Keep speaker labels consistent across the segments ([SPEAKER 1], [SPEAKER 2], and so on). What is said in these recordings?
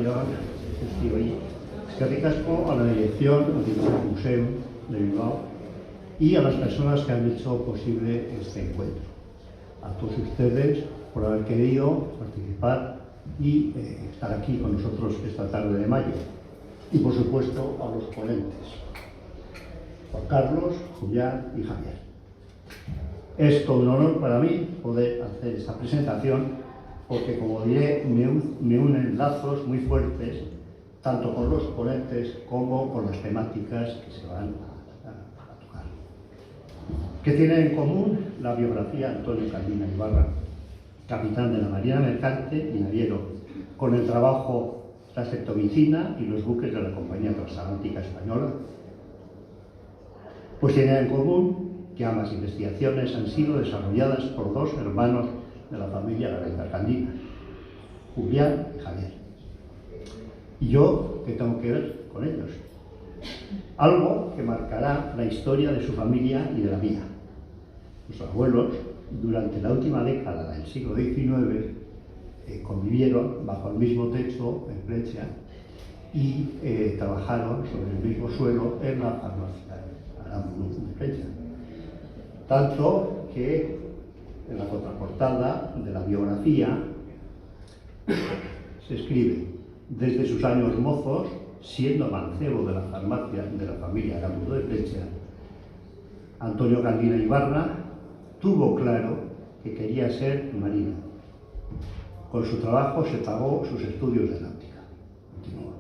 [SPEAKER 1] Arratsaldeon, guztioi. Eskerrik asko a la dirección del Museo de Bilbao y a las personas que han hecho posible este encuentro. A todos ustedes por haber querido participar y estar aquí con nosotros esta tarde de mayo. Y por supuesto a los ponentes, Juan Carlos, Julián y Javier. Es todo un honor para mí poder hacer esta presentación porque, como diré, me unen lazos muy fuertes tanto con los ponentes como con las temáticas que se van a tocar. ¿Qué tienen en común la biografía de Antonio Candina Ibarra, capitán de la Marina Mercante y naviero, con el trabajo Trasectomicina y los buques de la Compañía Transatlántica Española? Pues tienen en común que ambas investigaciones han sido desarrolladas por dos hermanos de la familia Garayzabal-Candina, Julián y Javier. ¿Y yo qué tengo que ver con ellos? Algo que marcará la historia de su familia y de la mía. Sus abuelos, durante la última década del siglo XIX, convivieron bajo el mismo techo en Flecha y trabajaron sobre el mismo suelo en la farmacia Aramburu de Flecha. Tanto que en la contraportada de la biografía se escribe: desde sus años mozos, siendo mancebo de la farmacia de la familia Aramburu de Flecha, Antonio Candina Ibarra tuvo claro que quería ser marino. Con su trabajo se pagó sus estudios de náutica. Continúa.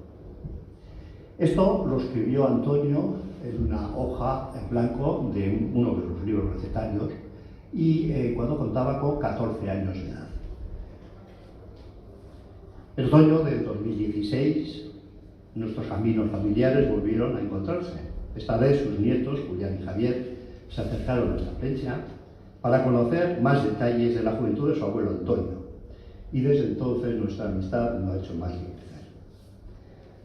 [SPEAKER 1] Esto lo escribió Antonio en una hoja en blanco de uno de los libros recetarios y cuando contaba con 14 años de edad. En otoño del 2016, nuestros caminos familiares volvieron a encontrarse. Esta vez sus nietos, Julián y Javier, se acercaron a esta Flecha para conocer más detalles de la juventud de su abuelo Antonio. Y desde entonces nuestra amistad no ha hecho más que crecer.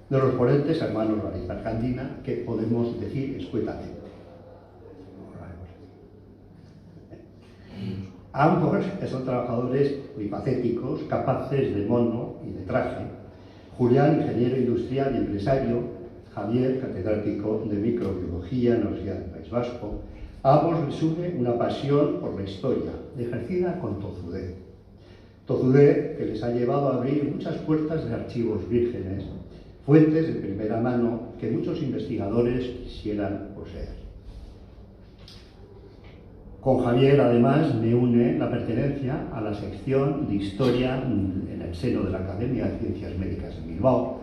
[SPEAKER 1] De los ponentes, hermanos Garayzabal-Candina, ¿qué podemos decir escuetamente? Ambos son trabajadores polifacéticos, capaces de mono y de traje. Julián, ingeniero industrial y empresario. Javier, catedrático de microbiología en la Universidad del País Vasco. A ambos les une una pasión por la historia, ejercida con tozudez. Tozudez que les ha llevado a abrir muchas puertas de archivos vírgenes, fuentes de primera mano que muchos investigadores quisieran poseer. Con Javier, además, me une la pertenencia a la sección de Historia en el seno de la Academia de Ciencias Médicas de Bilbao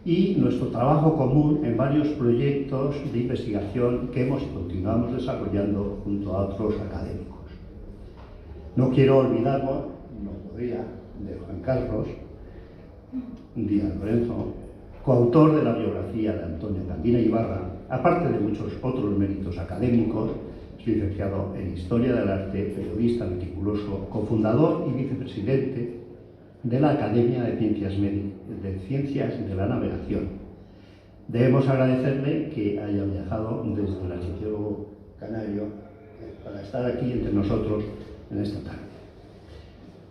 [SPEAKER 1] y nuestro trabajo común en varios proyectos de investigación que hemos y continuamos desarrollando junto a otros académicos. No quiero olvidarnos, no podría, de Juan Carlos Díaz Lorenzo, coautor de la biografía de Antonio Candina Ibarra, aparte de muchos otros méritos académicos. Es licenciado en Historia del Arte, periodista meticuloso, cofundador y vicepresidente de la Academia de Ciencias de la Navegación. Debemos agradecerle que haya viajado desde el archipiélago canario para estar aquí entre nosotros en esta tarde.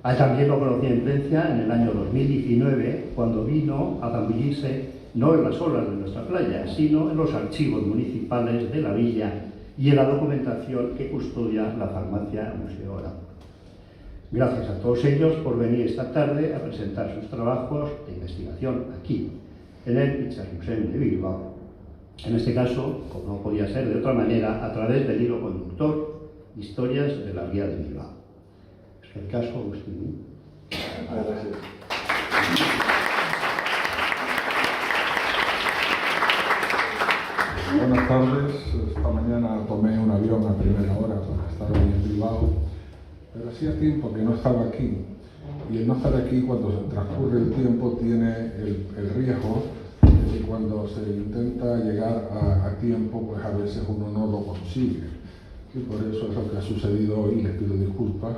[SPEAKER 1] A él también lo conocí en Plencia en el año 2019, cuando vino a zambullirse no en las olas de nuestra playa, sino en los archivos municipales de la villa y en la documentación que custodia la farmacia Museo Aramburu. Gracias a todos ellos por venir esta tarde a presentar sus trabajos de investigación aquí, en el Itsasmuseum de Bilbao. En este caso, como no podía ser de otra manera, a través del hilo conductor Historias de la Vía de Bilbao. Es que el caso, Agustín.
[SPEAKER 2] Gracias. Buenas tardes. Esta mañana tomé un avión a primera hora para estar hoy en Bilbao, pero hacía tiempo que no estaba aquí. Y el no estar aquí, cuando se transcurre el tiempo, tiene el riesgo de que cuando se intenta llegar a tiempo, pues a veces uno no lo consigue. Y por eso es lo que ha sucedido hoy. Les pido disculpas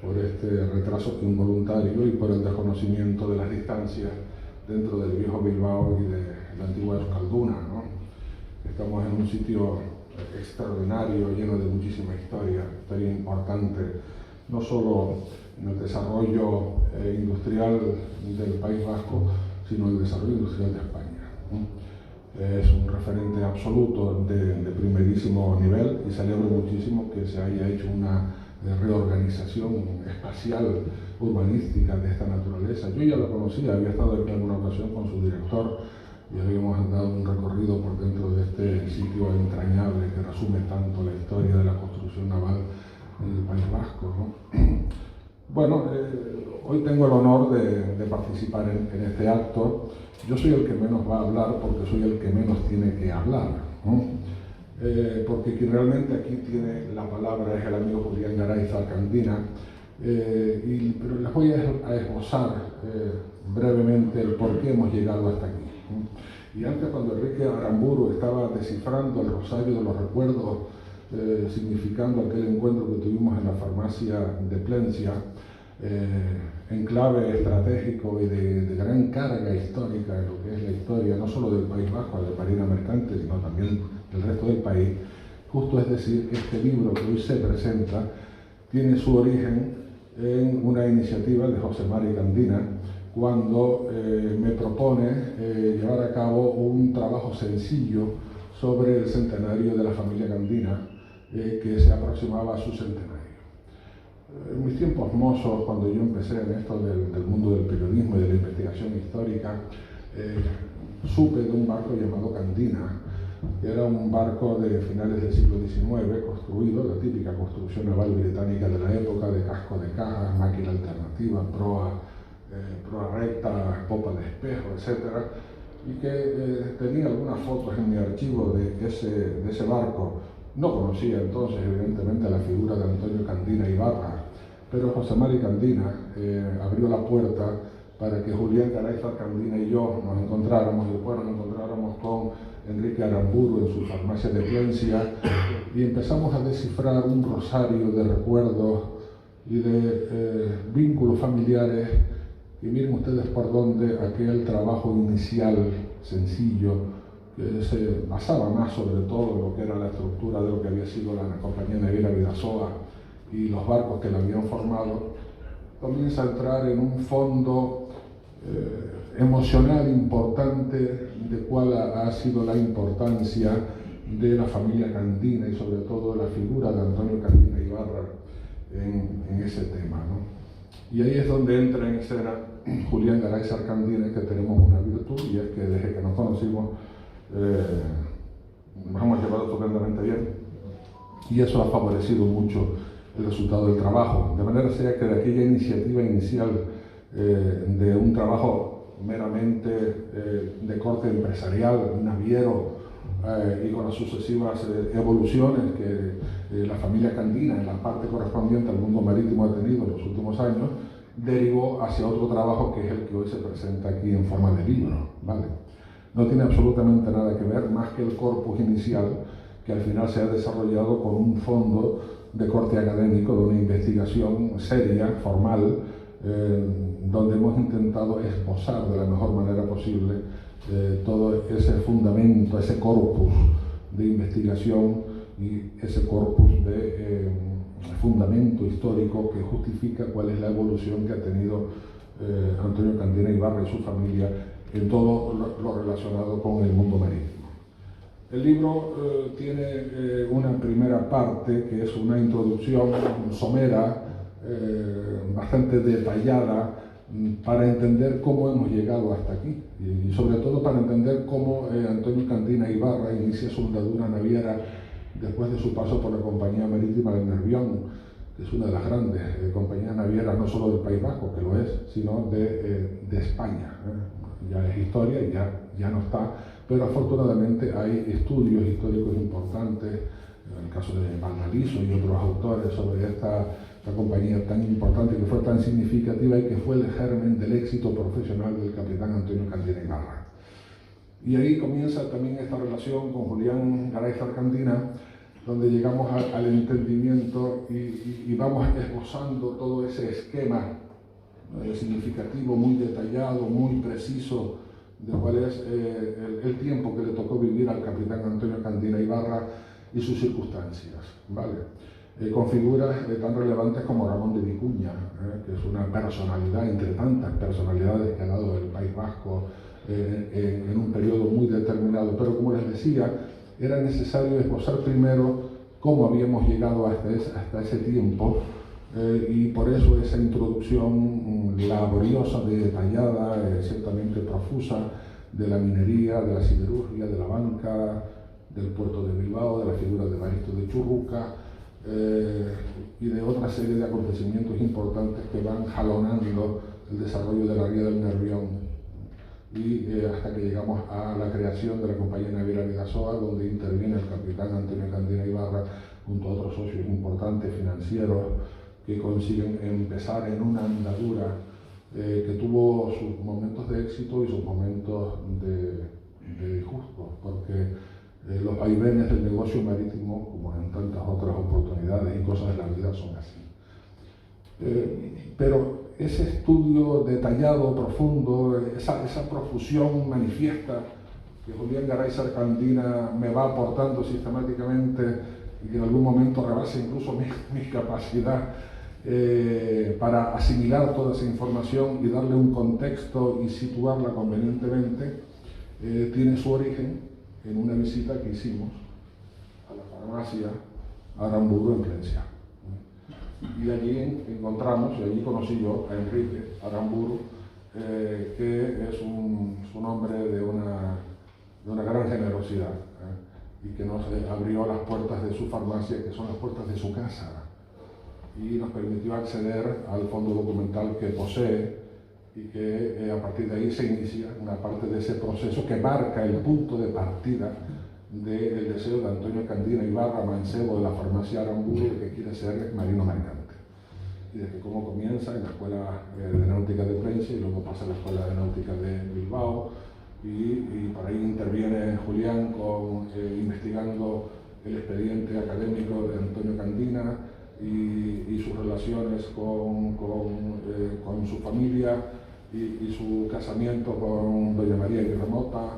[SPEAKER 2] por este retraso involuntario y por el desconocimiento de las distancias dentro del viejo Bilbao y de la antigua Euskalduna, ¿no? Estamos en un sitio extraordinario, lleno de muchísima historia importante, no solo en el desarrollo industrial del País Vasco, sino el desarrollo industrial de España. Es un referente absoluto de primerísimo nivel y celebro muchísimo que se haya hecho una reorganización espacial, urbanística de esta naturaleza. Yo ya lo conocía, había estado aquí en alguna ocasión con su director y habíamos dado un recorrido por dentro de este sitio entrañable que resume tanto la historia de la construcción naval en el País Vasco, ¿no? Bueno, hoy tengo el honor de participar en este acto. Yo soy el que menos va a hablar porque soy el que menos tiene que hablar, ¿no? Porque quien realmente aquí tiene la palabra es el amigo Julián Garay Zarcandina, pero les voy a esbozar brevemente el por qué hemos llegado hasta aquí. Y antes, cuando Enrique Aramburu estaba descifrando el rosario de los recuerdos, significando aquel encuentro que tuvimos en la farmacia de Plencia, enclave estratégico y de gran carga histórica en lo que es la historia, no solo del País Vasco, de Marina Mercante, sino también del resto del país. Justo es decir, que este libro que hoy se presenta tiene su origen en una iniciativa de José Mari Candina, cuando me propone llevar a cabo un trabajo sencillo sobre el centenario de la familia Candina, que se aproximaba a su centenario. En mis tiempos mozos, cuando yo empecé en esto del mundo del periodismo y de la investigación histórica, supe de un barco llamado Candina, que era un barco de finales del siglo XIX, construido, la típica construcción naval británica de la época, de casco de caja, máquina alternativa, proa recta, popa de espejo, etc. Y que tenía algunas fotos en mi archivo de ese barco. No conocía entonces, evidentemente, la figura de Antonio Candina Ibarra, pero José Mari Candina abrió la puerta para que Julián Garay Zarcandina y yo nos encontráramos, y después nos encontráramos con Enrique Aramburu en su farmacia de Plencia, y empezamos a descifrar un rosario de recuerdos y de vínculos familiares. Y miren ustedes por dónde aquel trabajo inicial, sencillo, que se basaba más sobre todo en lo que era la estructura de lo que había sido la compañía naviera Vidasoa y los barcos que la habían formado, comienza a entrar en un fondo emocional importante de cuál ha sido la importancia de la familia Candina y sobre todo la figura de Antonio Candina Ibarra en ese tema, ¿no? Y ahí es donde entra en escena Julián Garay Zarcandina, que tenemos una virtud, y es que desde que nos conocimos nos hemos llevado estupendamente bien, y eso ha favorecido mucho el resultado del trabajo, de manera sea que de aquella iniciativa inicial de un trabajo meramente de corte empresarial, naviero, y con las sucesivas evoluciones que la familia Candina en la parte correspondiente al mundo marítimo ha tenido en los últimos años, derivó hacia otro trabajo que es el que hoy se presenta aquí en forma de libro, ¿vale? No tiene absolutamente nada que ver más que el corpus inicial, que al final se ha desarrollado con un fondo de corte académico, de una investigación seria, formal, donde hemos intentado esbozar de la mejor manera posible todo ese fundamento, ese corpus de investigación y ese corpus de fundamento histórico que justifica cuál es la evolución que ha tenido Antonio Candina Ibarra y su familia en todo lo relacionado con el mundo marítimo. El libro tiene una primera parte que es una introducción somera, bastante detallada, para entender cómo hemos llegado hasta aquí y sobre todo para entender cómo Antonio Candina Ibarra inicia su andadura naviera después de su paso por la Compañía Marítima del Nervión, que es una de las grandes compañías navieras no solo del País Vasco, que lo es, sino de España. Ya es historia y ya no está, pero afortunadamente hay estudios históricos importantes, en el caso de Valnaliso y otros autores, sobre esta compañía tan importante, que fue tan significativa y que fue el germen del éxito profesional del capitán Antonio Candina Ibarra. Y ahí comienza también esta relación con Julián Garay Zarcandina, donde llegamos al entendimiento y vamos esbozando todo ese esquema significativo, muy detallado, muy preciso, de cuál es el tiempo que le tocó vivir al capitán Antonio Candina Ibarra y sus circunstancias, ¿vale? con figuras tan relevantes como Ramón de Vicuña, que es una personalidad entre tantas personalidades que ha dado el País Vasco en un periodo muy determinado. Pero como les decía, era necesario esbozar primero cómo habíamos llegado hasta ese tiempo, y por eso esa introducción laboriosa, detallada, ciertamente profusa, de la minería, de la siderurgia, de la banca, del puerto de Bilbao, de la figura de Evaristo de Churruca, y de otra serie de acontecimientos importantes que van jalonando el desarrollo de la ría del Nervión, y hasta que llegamos a la creación de la Compañía Naviera Bidasoa, donde interviene el capitán Antonio Candina Ibarra junto a otros socios importantes financieros que consiguen empezar en una andadura que tuvo sus momentos de éxito y sus momentos de disgusto, porque los vaivenes del negocio marítimo, como en tantas otras oportunidades y cosas de la vida, son así. Pero ese estudio detallado, profundo, esa profusión manifiesta que Julián Garay Sarcandina me va aportando sistemáticamente y que en algún momento rebasa incluso mi capacidad para asimilar toda esa información y darle un contexto y situarla convenientemente, tiene su origen en una visita que hicimos a la farmacia Aramburu en Plencia. Y allí encontramos, y allí conocí yo a Enrique Aramburu, que es un hombre de una gran generosidad, y que nos abrió las puertas de su farmacia, que son las puertas de su casa, y nos permitió acceder al fondo documental que posee, y que a partir de ahí se inicia una parte de ese proceso que marca el punto de partida del deseo de Antonio Candina Ibarra, mancebo de la farmacia Aramburu, de que quiere ser marino mercante. Y desde cómo comienza en la Escuela de Náutica de Plencia y luego pasa a la Escuela de Náutica de Bilbao, y por ahí interviene Julián investigando el expediente académico de Antonio Candina y sus relaciones con su familia y su casamiento con doña María Guirremota,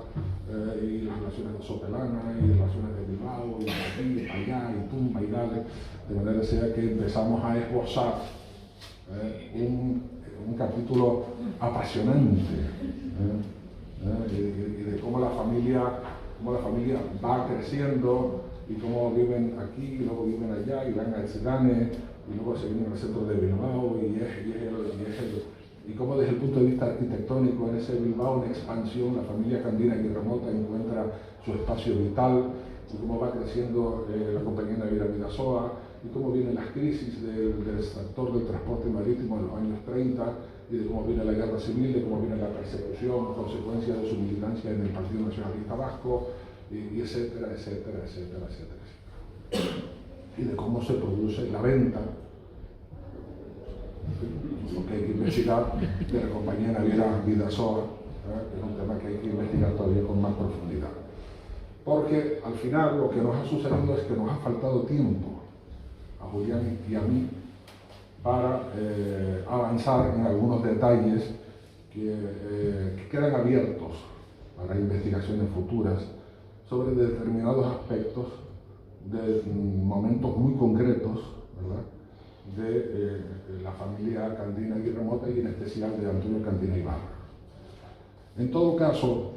[SPEAKER 2] y las relaciones de Sopelana y las relaciones de Bilbao y de aquí, y allá, y tumba y dale, de manera sea que empezamos a esbozar un capítulo apasionante, y de cómo la familia va creciendo y cómo viven aquí, y luego viven allá, y van a Etzedane, y luego se vienen al centro de Bilbao, y cómo desde el punto de vista arquitectónico en ese Bilbao en expansión, la familia Candina Guirremota encuentra su espacio vital, y cómo va creciendo la Compañía Naviera Bidasoa, y cómo vienen las crisis del sector del transporte marítimo en los años 30, y de cómo viene la guerra civil, de cómo viene la persecución, consecuencia de su militancia en el Partido Nacionalista Vasco, y etcétera, etcétera, etcétera, etcétera. Y de cómo se produce la venta, lo que hay que investigar, de la Compañía Naviera Bidasoa, que es un tema que hay que investigar todavía con más profundidad. Porque al final lo que nos ha sucedido es que nos ha faltado tiempo a Julián y a mí para avanzar en algunos detalles que quedan abiertos para investigaciones futuras sobre determinados aspectos de momentos muy concretos, ¿verdad?, de la familia Candina Guirremota y en especial de Antonio Candina Ibarra. En todo caso,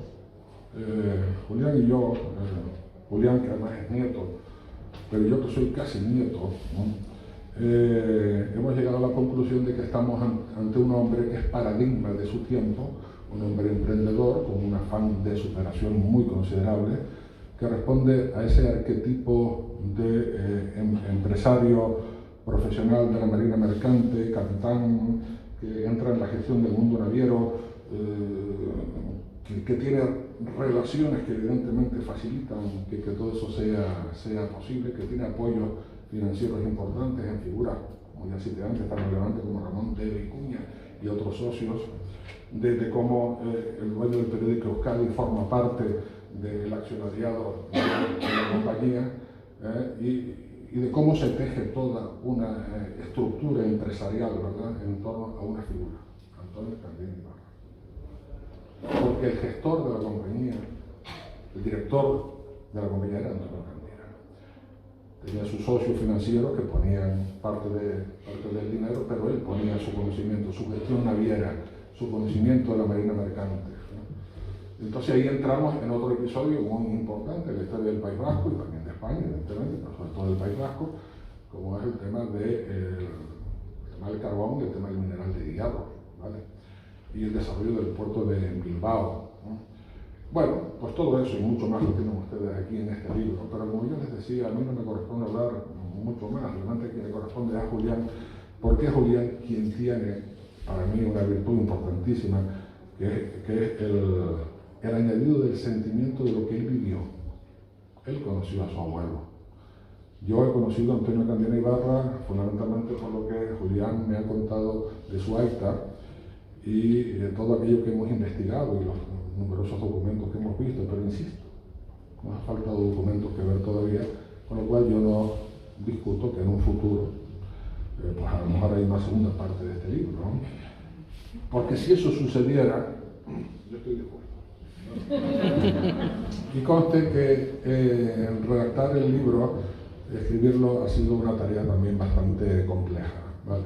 [SPEAKER 2] Julián y yo, Julián que además es nieto, pero yo que soy casi nieto, ¿no?, hemos llegado a la conclusión de que estamos ante un hombre que es paradigma de su tiempo, un hombre emprendedor con un afán de superación muy considerable, que responde a ese arquetipo de empresario profesional de la marina mercante, capitán, que entra en la gestión del mundo naviero, que tiene relaciones que evidentemente facilitan que todo eso sea posible, que tiene apoyos financieros importantes en figuras, como ya cité antes, tan relevantes como Ramón de Vicuña y otros socios, desde cómo el dueño del periódico Euskadi forma parte del accionariado de la compañía, y de cómo se teje toda una estructura empresarial, ¿verdad?, en torno a una figura, Antonio Candina Ibarra. Porque el gestor de la compañía, el director de la compañía era Antonio Candina. tenía sus socios financieros que ponían parte del dinero, pero él ponía su conocimiento, su gestión naviera, su conocimiento de la marina mercante, ¿no? Entonces ahí entramos en otro episodio muy importante de la historia del País Vasco y también de España, evidentemente, pero sobre todo del País Vasco, como es el tema del carbón y el tema del mineral de hierro, ¿vale? Y el desarrollo del puerto de Bilbao, ¿no? Bueno, pues todo eso y mucho más lo tienen ustedes aquí en este libro, pero como yo les decía, a mí no me corresponde hablar mucho más, realmente quien le corresponde a Julián, porque es Julián quien tiene para mí una virtud importantísima, que es el añadido del sentimiento de lo que él vivió. Él conoció a su abuelo. Yo he conocido a Antonio Candina Ibarra fundamentalmente por lo que Julián me ha contado de su aita y de todo aquello que hemos investigado y los numerosos documentos que hemos visto, pero insisto, nos ha faltado documentos que ver todavía, con lo cual yo no discuto que en un futuro, pues a lo mejor hay una segunda parte de este libro, ¿no? Porque si eso sucediera, yo estoy de acuerdo. Y conste que redactar el libro, escribirlo, ha sido una tarea también bastante compleja, ¿vale?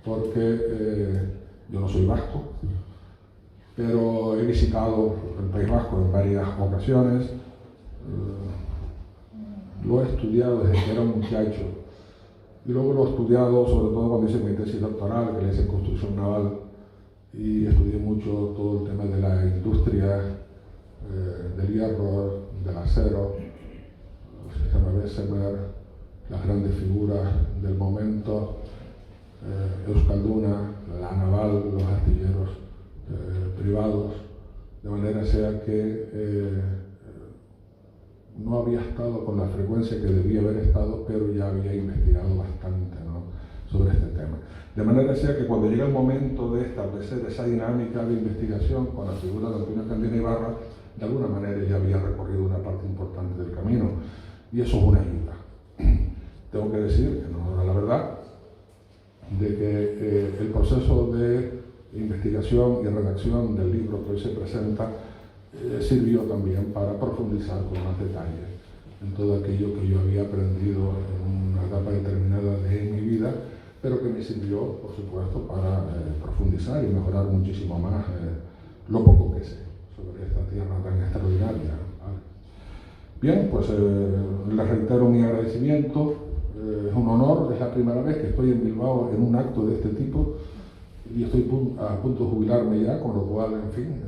[SPEAKER 2] Porque yo no soy vasco, pero he visitado el País Vasco en varias ocasiones, lo he estudiado desde que era un muchacho y luego lo he estudiado sobre todo cuando hice mi tesis doctoral, que la hice en construcción naval, y estudié mucho todo el tema de la industria del hierro, del acero, el sistema Bessemer, las grandes figuras del momento, Euskalduna, la naval, los astilleros privados, de manera sea que no había estado con la frecuencia que debía haber estado, pero ya había investigado bastante, ¿no?, sobre este tema. De manera sea que cuando llega el momento de establecer esa dinámica de investigación con la figura de Antonio Candina Ibarra, de alguna manera ya había recorrido una parte importante del camino, y eso es una ayuda. Tengo que decir, en honor a la verdad, de que el proceso de investigación y redacción del libro que hoy se presenta sirvió también para profundizar con más detalle en todo aquello que yo había aprendido en una etapa determinada de mi vida, pero que me sirvió, por supuesto, para profundizar y mejorar muchísimo más lo poco que sé sobre esta tierra tan extraordinaria, ¿vale? Bien, pues les reitero mi agradecimiento, es un honor, es la primera vez que estoy en Bilbao en un acto de este tipo, y estoy a punto de jubilarme ya, con lo cual, en fin,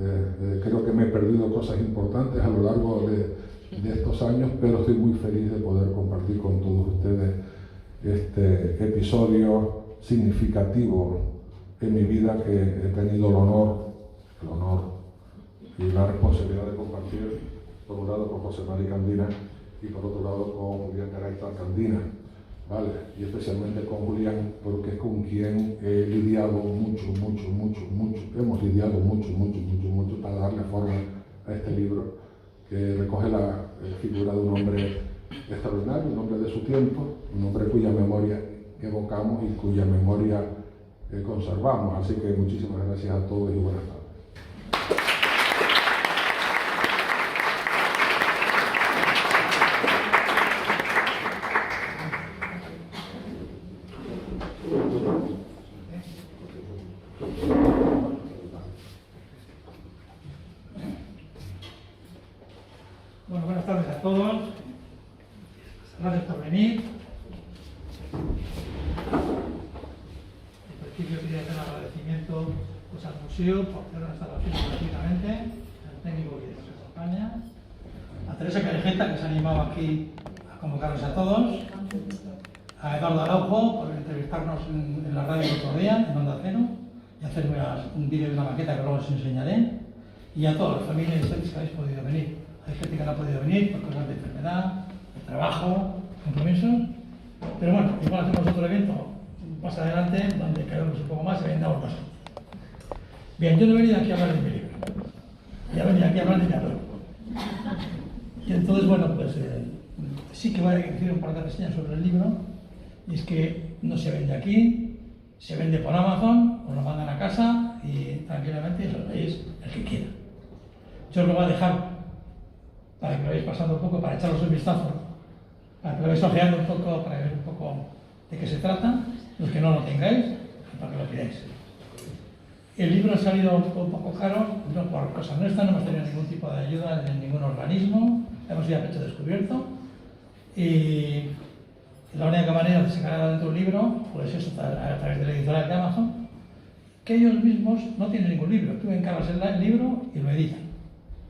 [SPEAKER 2] creo que me he perdido cosas importantes a lo largo de estos años, pero estoy muy feliz de poder compartir con todos ustedes este episodio significativo en mi vida que he tenido el honor y la responsabilidad de compartir, por un lado con José María Candina y por otro lado con Julián Garayta Candina, ¿vale? Y especialmente con Julián, porque es con quien he lidiado mucho, hemos lidiado mucho para darle forma a este libro, que recoge la figura de un hombre extraordinario, un hombre de su tiempo, un hombre cuya memoria evocamos y cuya memoria conservamos. Así que muchísimas gracias a todos y buenas tardes.
[SPEAKER 3] Bueno, buenas tardes a todos. Gracias por venir. En principio quería hacer un agradecimiento pues, al museo por hacer una instalación gratuitamente, al técnico que nos acompaña, a Teresa Calejeta, que se ha animado aquí a convocarnos a todos, a Eduardo Araujo por entrevistarnos en la radio el otro día, en Onda Cero, y hacerme un vídeo de una maqueta que luego os enseñaré, y a todas las familias de ustedes que habéis podido venir. Hay gente que no ha podido venir por cosas de enfermedad, de trabajo, compromisos, pero bueno, igual hacemos otro evento más adelante donde queremos un poco más y vendamos más. Bien, yo no he venido aquí a hablar de mi libro, ya he venido aquí a hablar de mi abuelo. Y entonces, bueno, pues sí que voy a decir un par de reseñas sobre el libro, y es que no se vende aquí, se vende por Amazon, os lo mandan a casa y tranquilamente lo leéis el que quiera. Yo os lo voy a dejar para que lo vayáis pasando un poco, para echaros un vistazo para que lo veáis ojeando un poco, para ver un poco de qué se trata, los que no lo tengáis, para que lo pidáis. El libro ha salido un poco caro, no por cosa nuestra, no hemos tenido ningún tipo de ayuda de ningún organismo, hemos ido a pecho descubierto, y la única manera de sacar adelante un libro, pues es a través de la editorial de Amazon, que ellos mismos no tienen ningún libro. Tú encargas el libro y lo editan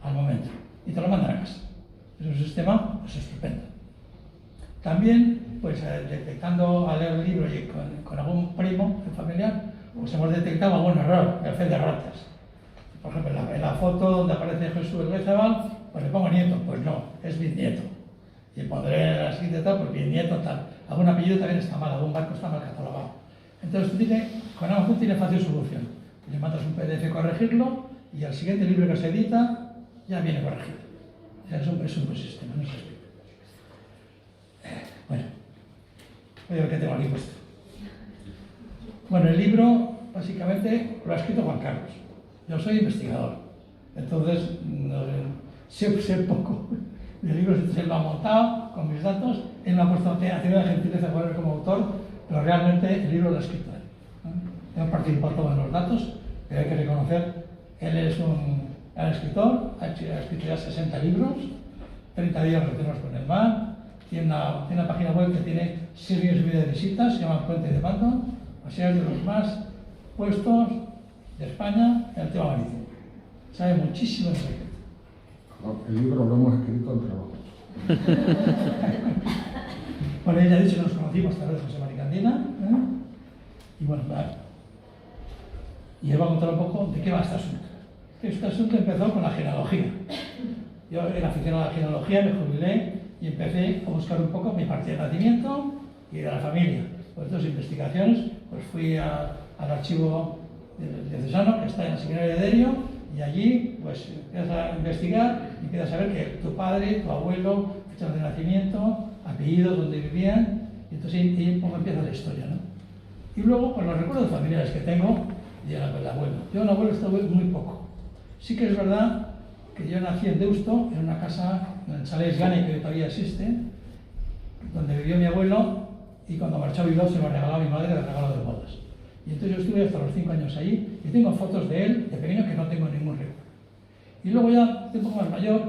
[SPEAKER 3] al momento, y te lo mandan a casa. Es un sistema pues, estupendo. También, pues detectando al leer el libro y con algún primo familiar, pues hemos detectado algún error, el fe de ratas. Por ejemplo, en la foto donde aparece Jesús el Bezabal, pues le pongo nieto, pues no, es bisnieto. Y pondré la siguiente tal, pues bisnieto tal. Algún apellido también está mal, algún barco está mal catalogado. Entonces con Amazon tiene fácil solución. Le mandas un PDF a corregirlo y al siguiente libro que se edita ya viene corregido. O sea, es un buen sistema, no se explica. Bueno, voy a ver qué tengo aquí puesto. Bueno, el libro básicamente lo ha escrito Juan Carlos. Yo soy investigador, entonces sé poco de libros, entonces él lo ha montado con mis datos, él me ha puesto a hacer la gentileza de ponerme como autor, pero realmente el libro lo ha escrito él. Hemos participado todos en los datos, pero hay que reconocer, él es un escritor, ha escrito ya 60 libros, 30 días relacionados con el mar, tiene una página web que tiene 6 millones y medio de visitas, se llama Puente de Mando, o sea, es de los más puestos de España en el tema marítimo. Sabe muchísimo de secreto.
[SPEAKER 2] El libro lo hemos escrito entre nosotros.
[SPEAKER 3] Bueno, ella ha dicho que nos conocimos a través de José Maricandina, y bueno, claro. Y él va a contar un poco de qué va este asunto. Este asunto empezó con la genealogía. Yo era aficionado a la genealogía, me jubilé y empecé a buscar un poco mi partida de nacimiento y de la familia. Por estas investigaciones, pues fui al archivo diocesano que está en el seminario de Derio, y allí pues empiezas a investigar y empiezas a ver que tu padre, tu abuelo, fechas de nacimiento, apellidos, donde vivían, y entonces ahí un poco empieza la historia, ¿no? Y luego, pues los recuerdos familiares que tengo del abuelo. Yo el abuelo estuve muy poco. Sí que es verdad que yo nací en Deusto, en una casa, en el Chalet Gane, que todavía existe, donde vivió mi abuelo, y cuando marchó a Bilbao se me regaló a mi madre de regalo de bodas. Y entonces yo estuve hasta los 5 años ahí, y tengo fotos de él, de pequeño, que no tengo ningún recuerdo. Y luego ya, un poco más mayor,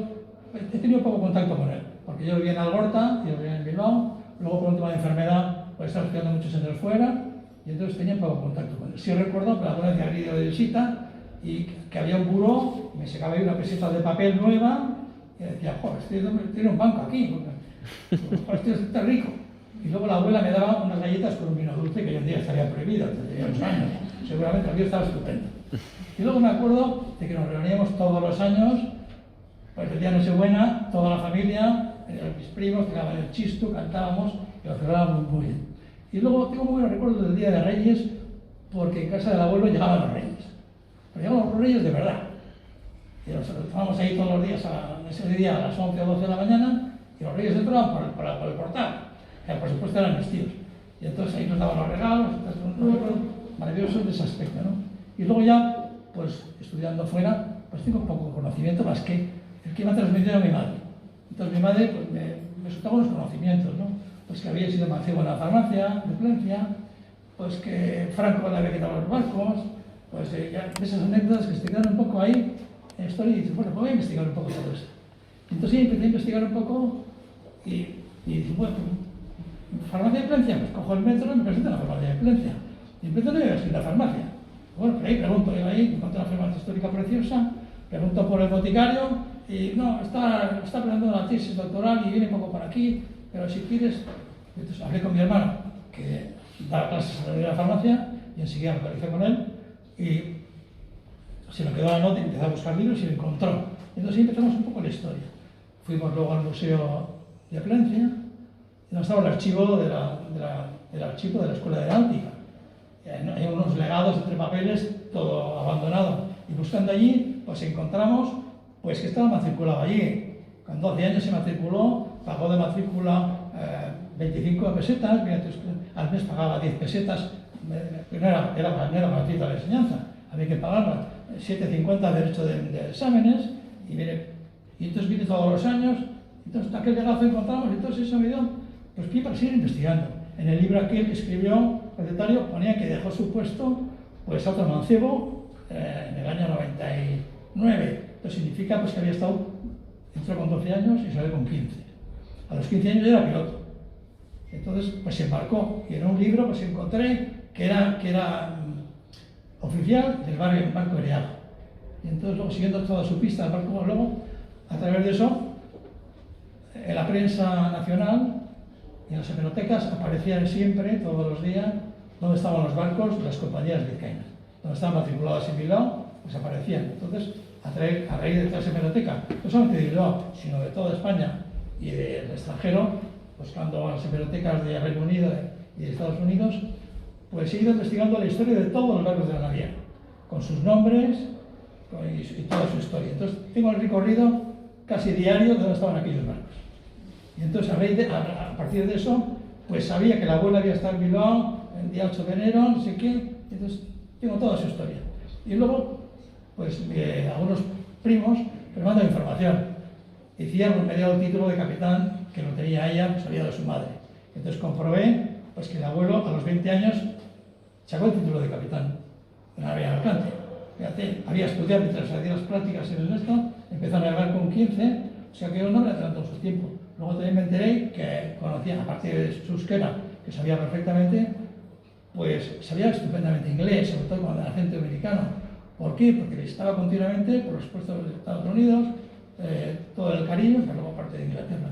[SPEAKER 3] he tenido poco contacto con él, porque yo vivía en Algorta, yo vivía en Bilbao, luego por un tema de enfermedad, pues estaba estudiando muchos años fuera, y entonces tenía poco contacto con él. Sí recuerdo que alguna vez había ido de visita, y que había un buró, me sacaba ahí una peseta de papel nueva, y decía, joder, tiene un banco aquí, porque está rico. Y luego la abuela me daba unas galletas con un vino dulce que hoy en día estaría prohibido, tenía 8 años. Seguramente el mío estaba estupendo. Y luego me acuerdo de que nos reuníamos todos los años, pues el día de Nochebuena, toda la familia, mis primos, tiraban el chisto, cantábamos y lo celebrábamos muy bien. Y luego tengo muy buenos recuerdos del Día de Reyes, porque en casa del abuelo llegaban los Reyes. Pero llegaban los Reyes de verdad. Y los estábamos ahí todos los días, ese día a las 11 o 12 de la mañana, y los Reyes entraban por el portal. Que por supuesto eran mis tíos. Y entonces ahí nos daban los regalos, un recuerdo maravilloso de ese aspecto, ¿no? Y luego ya, pues estudiando fuera, pues tengo poco conocimiento más que el que me ha transmitido a mi madre. Entonces mi madre pues, me soltaba unos conocimientos, ¿no? Pues que había sido mancebo en la farmacia de Plencia, pues que Franco le había quitado los barcos, pues ya esas anécdotas que se quedan un poco ahí en la historia y dices, bueno, pues voy a investigar un poco todo esto. Entonces empecé a investigar un poco y dije, bueno, farmacia de Plencia, pues cojo el metro y me presento en la farmacia de Plencia. Y empiezo a ver si la farmacia. Bueno, pero ahí pregunto, yo ahí encontré una farmacia histórica preciosa, pregunto por el boticario y no, está preparando la tesis doctoral y viene poco por aquí, pero si quieres, entonces hablé con mi hermano, que da clases en la farmacia, y enseguida me localicé con él, y se me quedó la nota y empecé a buscar libros y lo encontró. Entonces ahí empezamos un poco la historia. Fuimos luego al Museo de Plencia, y nos estaba el archivo del archivo de la Escuela de Náutica. Hay unos legados entre papeles, todo abandonado. Y buscando allí, pues encontramos pues que estaba matriculado allí. Con 12 años se matriculó, pagó de matrícula 25 pesetas, al mes pagaba 10 pesetas, no era gratuita la enseñanza, había que pagar 7,50 derecho de exámenes, y entonces vine todos los años, entonces aquel legazo encontramos, y entonces eso me dio pues pie para seguir investigando. En el libro aquel que escribió, recetario, ponía que dejó su puesto pues a otro mancebo en el año 99. Esto significa pues que había estado, entró con 12 años y salió con 15. A los 15 años ya era piloto. Entonces pues se embarcó y en un libro pues encontré que era oficial del barco Ereaga. Y entonces luego siguiendo toda su pista del barco, luego a través de eso en la prensa nacional y en las hemerotecas aparecían siempre, todos los días, dónde estaban los barcos de las compañías vizcaínas. Donde estaban matriculados en Bilbao, pues aparecían. Entonces, a raíz de esta hemeroteca, no solamente de Bilbao, sino de toda España y del extranjero, buscando las hemerotecas de Reino Unido y de Estados Unidos, pues he ido investigando la historia de todos los barcos de la naviera, con sus nombres y toda su historia. Entonces, tengo el recorrido casi diario de dónde estaban aquellos barcos. Y entonces, a partir de eso, pues sabía que la abuela había estado en Bilbao el día 8 de enero, no sé qué, entonces tengo toda su historia. Y luego, pues algunos primos me mandan información. Decía, pues, me dio el título de capitán, que lo tenía ella, pues había de su madre. Entonces comprobé pues, que el abuelo a los 20 años sacó el título de capitán de la nave Alicante. Fíjate, había estudiado mientras hacía las prácticas en el Néstor, empezó a navegar con 15, o sea que yo no me adelantó su tiempo. Luego también me enteré que conocía, a partir de su euskera, que sabía perfectamente, pues sabía estupendamente inglés, sobre todo con el acento americano. ¿Por qué? Porque visitaba continuamente por los puestos de Estados Unidos, todo el Caribe, pero luego parte de Inglaterra.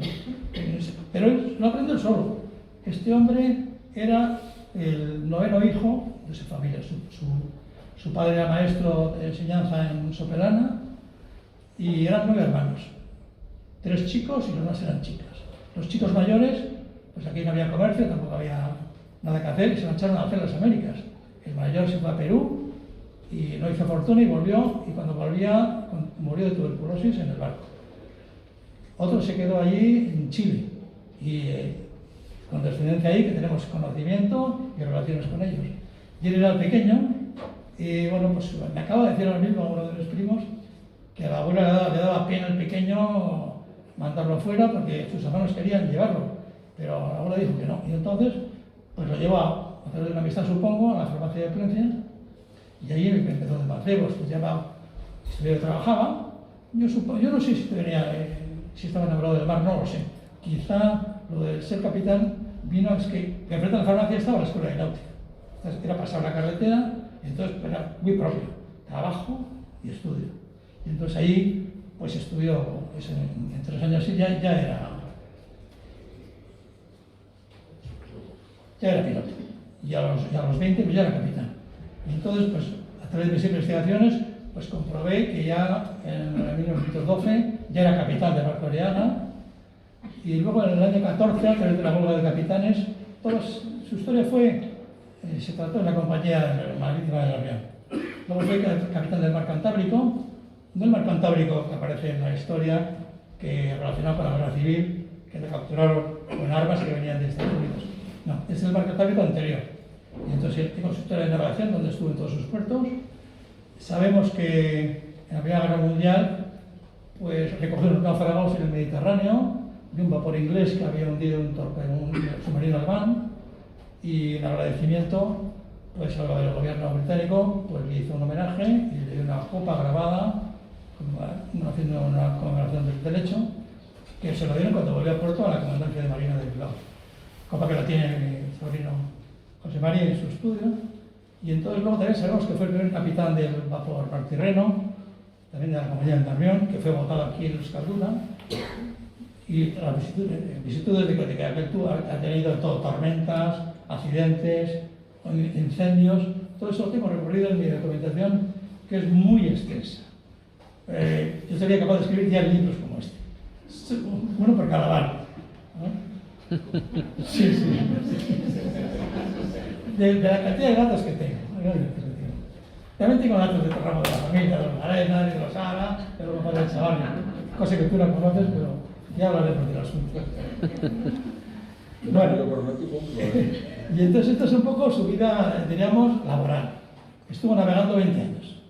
[SPEAKER 3] Pero él lo aprendió solo. Este hombre era el 9º hijo de su familia. Su padre era maestro de enseñanza en Sopelana y eran 9 hermanos. 3 chicos y los demás eran chicas. Los chicos mayores, pues aquí no había comercio, tampoco había nada que hacer y se marcharon a hacer las Américas. El mayor se fue a Perú y no hizo fortuna y volvió, y cuando volvía murió de tuberculosis en el barco. Otro se quedó allí en Chile y con descendencia ahí, que tenemos conocimiento y relaciones con ellos. Y él era el pequeño y bueno, pues me acaba de decir ahora mismo a uno de los primos que a la abuela le daba pena al pequeño mandarlo fuera porque sus hermanos querían llevarlo, pero la abuela dijo que no. Y entonces pues lo llevó a través de una amistad, supongo, a la farmacia de Plencia, y allí empezó de mancebo, estudiaba, trabajaba. Yo no sé si estaba enamorado del mar, no lo sé. Quizá lo de ser capitán vino, es que enfrente de la farmacia estaba la escuela de náutica. Entonces era pasar la carretera, y entonces era muy propio, trabajo y estudio. Y entonces ahí pues estudió, pues, en 3 años y ya era piloto. Y a los 20 pues ya era capitán. Y entonces, pues a través de mis investigaciones, pues comprobé que ya en 1912 ya era capitán de barco Ereaga. Y luego en el año 14, a través de la huelga de capitanes, su historia se trató en la compañía marítima de la Real. Luego fue capitán del mar Cantábrico, no el mar Cantábrico que aparece en la historia, que relacionado con la guerra civil, que le capturaron con armas que venían de Estados Unidos. No, es el mar Cantábrico anterior. Y entonces tengo su historia de navegación, donde estuve en todos sus puertos. Sabemos que en la Primera Guerra Mundial pues recogieron náufragos en el Mediterráneo de un vapor inglés que había hundido un submarino alemán, y en agradecimiento pues al gobierno británico pues le hizo un homenaje y le dio una copa grabada haciendo una conmemoración del hecho, que se lo dieron cuando volvió a Puerto a la comandancia de Marina de Bilbao. Copa que la tiene mi sobrino José María en su estudio. Y entonces luego también sabemos que fue el primer capitán del vapor Martirreno, también de la compañía del Narmión, que fue votado aquí en Euskalduna. Y las vicisitudes de que aquel ha tenido todo, tormentas, accidentes, incendios, todo eso lo tengo recorrido en mi documentación, que es muy extensa. Yo sería capaz de escribir 10 libros como este. Uno por cada barco, ¿no? Sí. De la cantidad de datos que tengo. También tengo datos de todo ramo de la familia, de los Arenas, de los Ara, de los padres de Chavarria, cosa que tú no conoces, pero ya hablaremos del asunto. Bueno, y entonces esta es un poco su vida, diríamos, laboral. Estuvo navegando 20 años.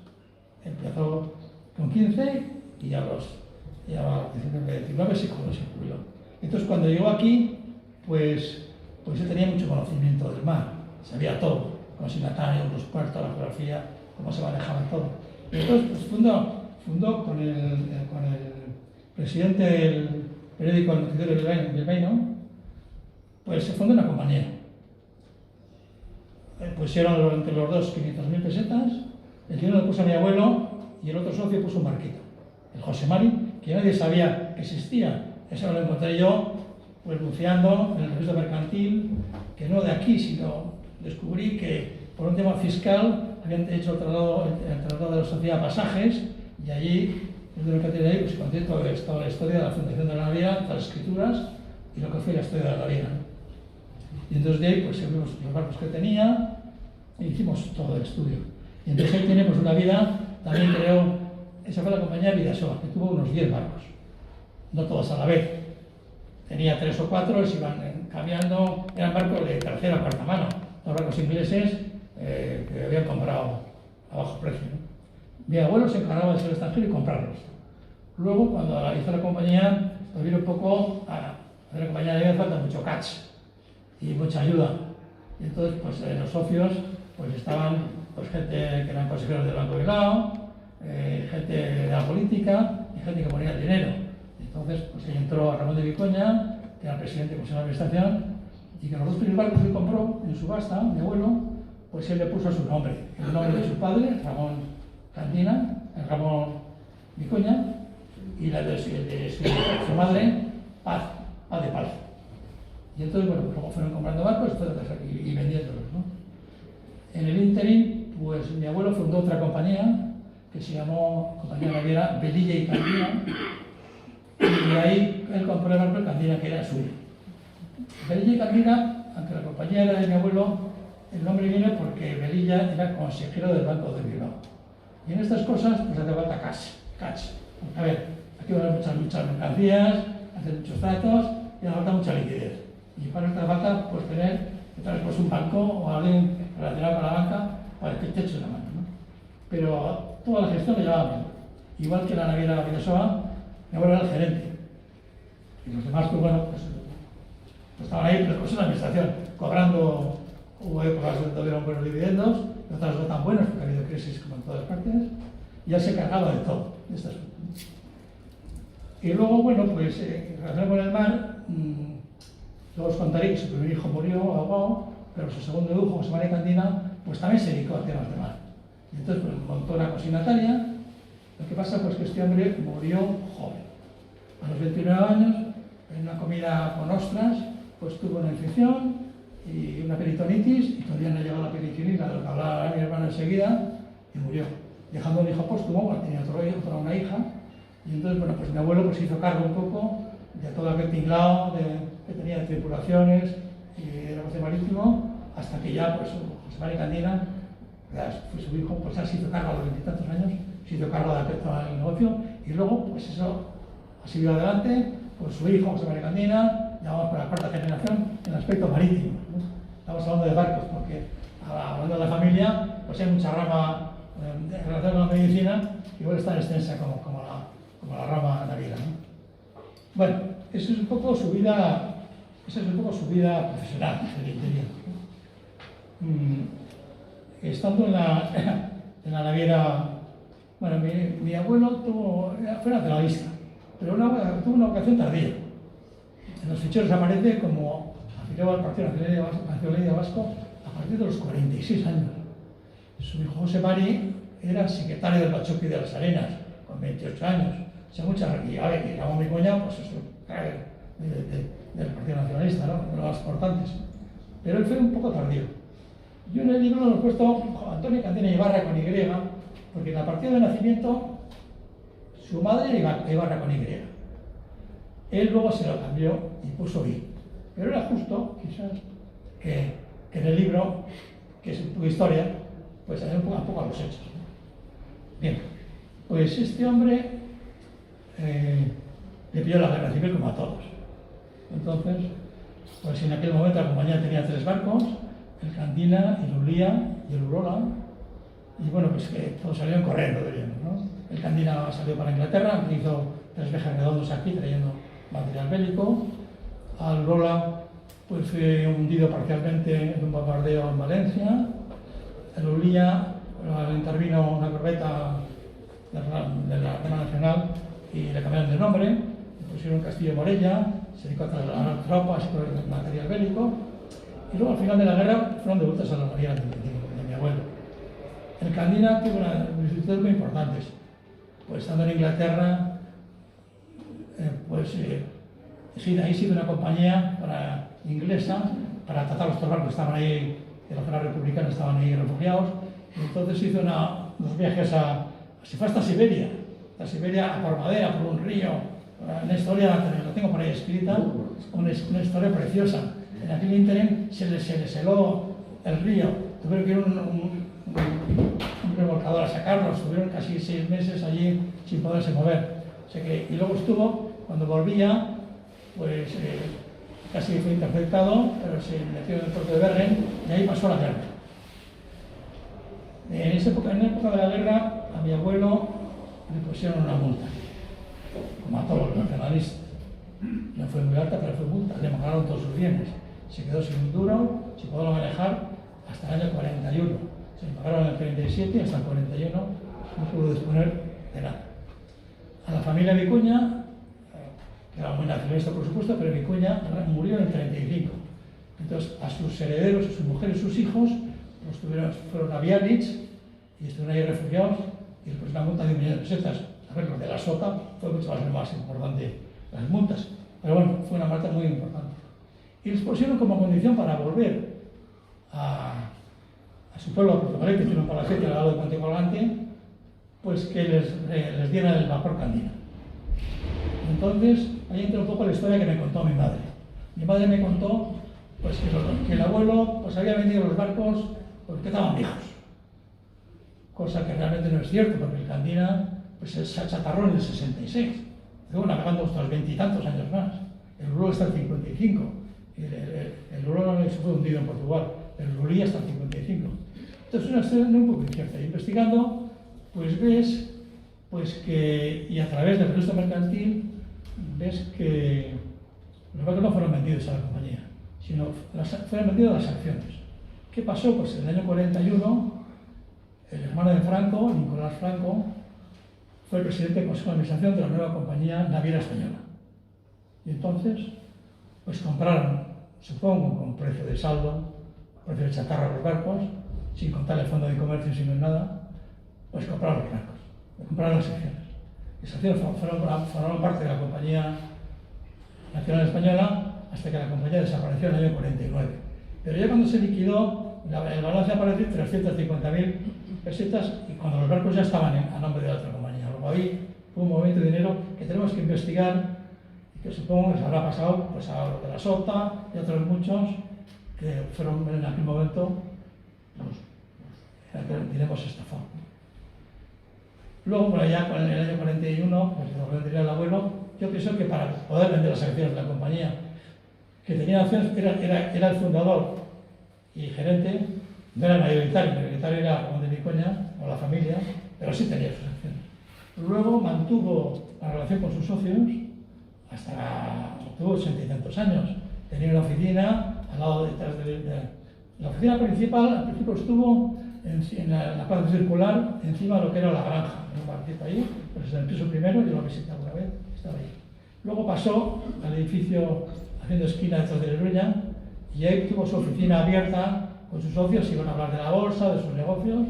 [SPEAKER 3] Empezó con 15 y a los 19 se jubiló. Entonces cuando llegó aquí, pues él tenía mucho conocimiento del mar, sabía todo, consignatarios, los puertos, la geografía, cómo se manejaba todo. Y entonces pues, fundó con el presidente del periódico El Noticiero Bilbaíno, pues se fundó una compañía. Pusieron entre los dos 500.000 pesetas, el dinero lo puso a mi abuelo y el otro socio puso un barquito, el José Mari, que nadie sabía que existía. Eso lo encontré yo, pues buceando en el registro mercantil, que no de aquí, sino descubrí que por un tema fiscal habían hecho el traslado de la sociedad a Pasajes, y allí, desde lo que tiene ahí, pues conté toda la historia de la fundación de la naviera, las escrituras y lo que fue la historia de la naviera. Y entonces de ahí, pues vimos los barcos que tenía e hicimos todo el estudio. Y entonces ahí tenemos una vida, también creo, esa fue la compañía Vidasoa, que tuvo unos 10 barcos, no todos a la vez. Tenía 3 o 4, se iban cambiando, eran barcos de tercera o cuarta mano, los barcos ingleses que habían comprado a bajo precio, ¿no? Mi abuelo se encargaba de ser extranjero y comprarlos. Luego, cuando hizo la compañía, pues vino un poco a la compañía le falta mucho catch y mucha ayuda. Y entonces, pues los socios pues estaban pues, gente que eran consejeros del Banco de Bilbao, gente de la política y gente que ponía el dinero. Entonces, pues ahí entró Ramón de Vicuña, que era el presidente del Consejo de Administración, y que los dos primeros barcos que compró en subasta, mi abuelo, pues él le puso a su nombre, el nombre de su padre, Ramón Candina, Ramón Vicuña, y la de su madre, Paz de Paz. Y entonces, bueno, pues luego fueron comprando barcos y vendiéndolos, ¿no? En el ínterin, pues mi abuelo fundó otra compañía que se llamó Compañía Naviera Velilla y Candina, y ahí él compró el barco de Candina, que era suyo. Velilla y Candina, aunque la compañía era de mi abuelo, el nombre viene porque Velilla era consejero del Banco de Bilbao. Y en estas cosas, pues hace falta catch. A ver, aquí van a haber muchas mercancías, hacer muchos tratos y hace falta mucha liquidez. Y para esta falta, pues tener pues, un banco o alguien relacionado con la banca para que te eche la mano, ¿no? Pero toda la gestión la llevaba bien. Igual que la naviera Vidasoa, mi abuelo era el gerente. Y los demás, pues bueno, pues estaban ahí, pero pues en la administración, cobrando, hubo épocas donde tuvieron buenos dividendos, y otras no tan buenos, porque ha habido crisis como en todas partes, y ya se cargaba de todo, de este asunto. Y luego, bueno, pues en relación con el mar, luego os contaré que su primer hijo murió ahogado, pero su segundo hijo, José María Candina, pues también se dedicó a temas de mar. Y entonces pues, montó una consignataria. Lo que pasa pues que este hombre murió joven. A los 29 años, en una comida con ostras, pues tuvo una infección y una peritonitis, y todavía no llegó la peritonita, de lo que hablaba mi hermano enseguida, y murió. Dejando un hijo póstumo, porque tenía una hija, y entonces, bueno, pues mi abuelo pues hizo cargo un poco de todo aquel tinglado que tenía de tripulaciones y de negocio marítimo, hasta que ya, pues, José María Candina, fue su hijo, pues ya se hizo cargo a los 20 y tantos años, se hizo cargo de aquel negocio, y luego, pues eso ha seguido adelante, pues su hijo, José María Candina, ya vamos por la cuarta generación en el aspecto marítimo, ¿no? Estamos hablando de barcos, porque hablando de la familia, pues hay mucha rama en relación con la medicina, igual es tan extensa como la rama naviera, ¿no? Bueno, esa es un poco su vida profesional del interior, ¿no? Estando en la naviera, bueno, mi abuelo fue nacionalista, pero tuvo una vocación tardía. En los ficheros aparece como afiliado al Partido Nacionalista Vasco a partir de los 46 años. Su hijo José Mari era secretario del Bachoqui de las Arenas, con 28 años. O sea, y Ramón Vicuña, pues eso, del Partido Nacionalista, ¿no? Uno de los más importantes. Pero él fue un poco tardío. Yo en el libro lo he puesto Antonio Candina Ibarra con Y, porque en la partida de nacimiento su madre era Ibarra con Y. Él luego se lo cambió y puso I. Pero era justo, quizás, que en el libro, que es tu historia, pues hay un poco a los hechos, ¿no? Bien, pues este hombre le pilló la guerra civil como a todos. Entonces, pues en aquel momento la compañía tenía 3 barcos, el Candina, el Ulía y el Urola, y bueno, pues que todos salieron corriendo, diríamos, ¿no? El Candina salió para Inglaterra, hizo 3 viajes redondos aquí trayendo material bélico. Al Urola pues fue hundido parcialmente en un bombardeo en Valencia. En Ulía intervino una corbeta de la Armada Nacional y le cambiaron de nombre, le pusieron Castillo Morella, se dedicó a trasladar tropas y material bélico, y luego al final de la guerra fueron devueltas a la Marina de mi abuelo. El Candina tuvo unas vicisitudes muy importantes, pues estando en Inglaterra, sí, de ahí se hizo una compañía inglesa para tratar los barcos que estaban ahí, de la zona republicana, estaban ahí refugiados, y entonces hizo unos viajes se fue hasta Siberia, a por madera, por un río, una historia, la tengo por ahí escrita, una historia preciosa. En aquel ínterin se les heló el río, tuvieron que ir un remolcador a sacarlos, estuvieron casi 6 meses allí sin poderse mover. O sea y luego cuando volvía, pues casi fue interceptado, pero se metió en el puerto de Bergen y ahí pasó la guerra. En la época de la guerra, a mi abuelo le pusieron una multa, como a todos los nacionalistas. No fue muy alta, pero fue multa, le pagaron todos sus bienes. Se quedó sin un duro, sin poderlo manejar hasta el año 41. Se le pagaron en el 37 y hasta el 41 no pudo disponer de nada. A la familia Vicuña, que era muy nacionalista por supuesto, pero Vicuña murió en el 35. Entonces a sus herederos, a su mujer y sus hijos, fueron a Biarritz y estuvieron ahí refugiados y después una multa de 1 millón de pesetas. A ver, lo de la sota fue mucho más importante, las multas, pero bueno, fue una multa muy importante. Y les pusieron como condición para volver a su pueblo, a Portugalete, que tiene un palacete al lado de Puente Colgante, pues que les dieran el vapor Candina. Entonces, ahí entra un poco la historia que me contó mi madre. Mi madre me contó pues, que el abuelo pues, había vendido los barcos porque estaban viejos. Cosa que realmente no es cierto, porque el Candina pues, se achatarró en el 66. Luego navegando hasta los 20 y tantos años más. El Lulú está en el 55. El Lulú se fue hundido en Portugal, pero el Lulú hasta el 55. Entonces, una historia un poco incierta. Investigando, pues ves que, y a través del registro mercantil, ves que los barcos no fueron vendidos a la compañía, sino fueron vendidas las acciones. ¿Qué pasó? Pues en el año 41, el hermano de Franco, Nicolás Franco, fue el presidente del Consejo de Administración de la nueva compañía naviera española. Y entonces, pues compraron, supongo, con precio de saldo, precio de chatarra los barcos, sin contar el fondo de comercio, sin nada, pues compraron los barcos, compraron las acciones. Esas acciones formaron parte de la compañía nacional española hasta que la compañía desapareció en el año 49. Pero ya cuando se liquidó, el balance apareció 350.000 pesetas y cuando los barcos ya estaban a nombre de la otra compañía. Luego ahí fue un movimiento de dinero que tenemos que investigar y que supongo que se habrá pasado pues, a lo de la SOTA y otros muchos que fueron en aquel momento, diremos, estafados. Luego, por allá, en el año 41, pues lo vendería el abuelo. Yo pienso que para poder vender las acciones de la compañía, que tenía acciones, era el fundador y gerente, no era mayoritario era como de Vicuña, o la familia, pero sí tenía sus acciones. Luego mantuvo la relación con sus socios hasta tuvo 80 y tantos años. Tenía una oficina al lado detrás de la oficina principal. Al principio estuvo en la plaza circular, encima de lo que era la granja, en un barquito ahí, pero es en el piso primero, yo lo visité alguna vez, estaba ahí. Luego pasó al edificio haciendo esquina detrás de la Iruña y ahí tuvo su oficina abierta con sus socios, iban a hablar de la bolsa, de sus negocios,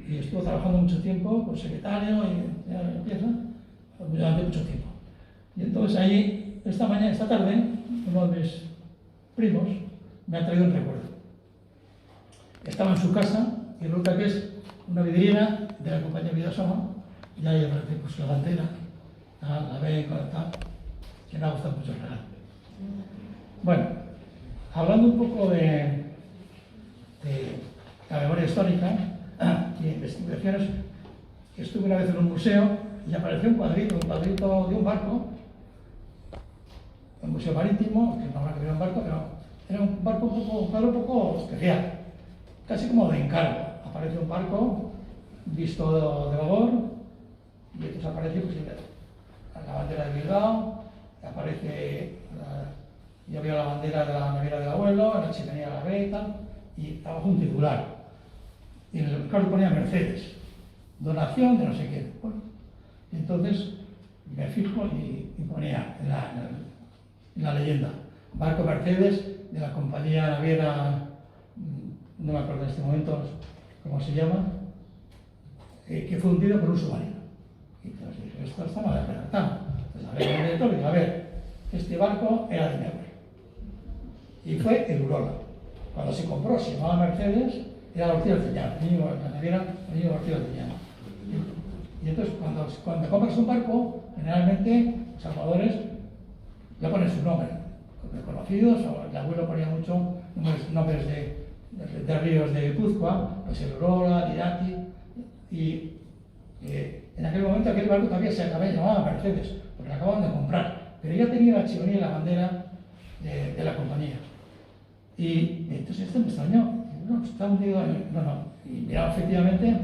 [SPEAKER 3] y estuvo trabajando mucho tiempo con secretario y empieza durante mucho tiempo. Y entonces ahí, esta tarde, uno de mis primos me ha traído un recuerdo. Estaba en su casa y resulta que es una vidriera de la compañía Vidasoma, y ahí aparece pues, la delantera, la ve tal, que me ha gustado mucho el regalo. Bueno, hablando un poco de la memoria histórica y investigaciones, estuve una vez en un museo y apareció un cuadrito de un barco, un museo marítimo, que no habrá que ver un barco, pero era un cuadro un poco especial, casi como de encargo. Aparece un barco visto de babor y entonces aparece pues, la bandera de Bilbao, aparece Yo veo la bandera de la nevera del abuelo, en la chimenea la ve y tal, y abajo un titular. Y en el carro ponía Mercedes, donación de no sé qué. Bueno, y entonces me fijo y ponía en la leyenda, barco Mercedes de la compañía naviera, no me acuerdo en este momento cómo se llama, que fue hundido por un submarino. Y entonces dije, esto está mal redactado. Entonces hablé con el director y dije, a ver, este barco era de Neuer. Y fue el Urola. Cuando se compró, se llamaba Mercedes, era la Ortiz Arteñano, la naviera la Ortiz Arteñano. Y entonces, cuando compras un barco, generalmente los salvadores le ponen su nombre, reconocidos, o el abuelo ponía mucho nombres de ríos de Guipúzcoa, pues el Urola, Irati, y en aquel momento aquel barco todavía se llamaba Mercedes, porque lo acababan de comprar, pero ya tenía la chimenea y la bandera de la compañía. Y entonces esto me extrañó, no, está hundido, no, y miraba efectivamente,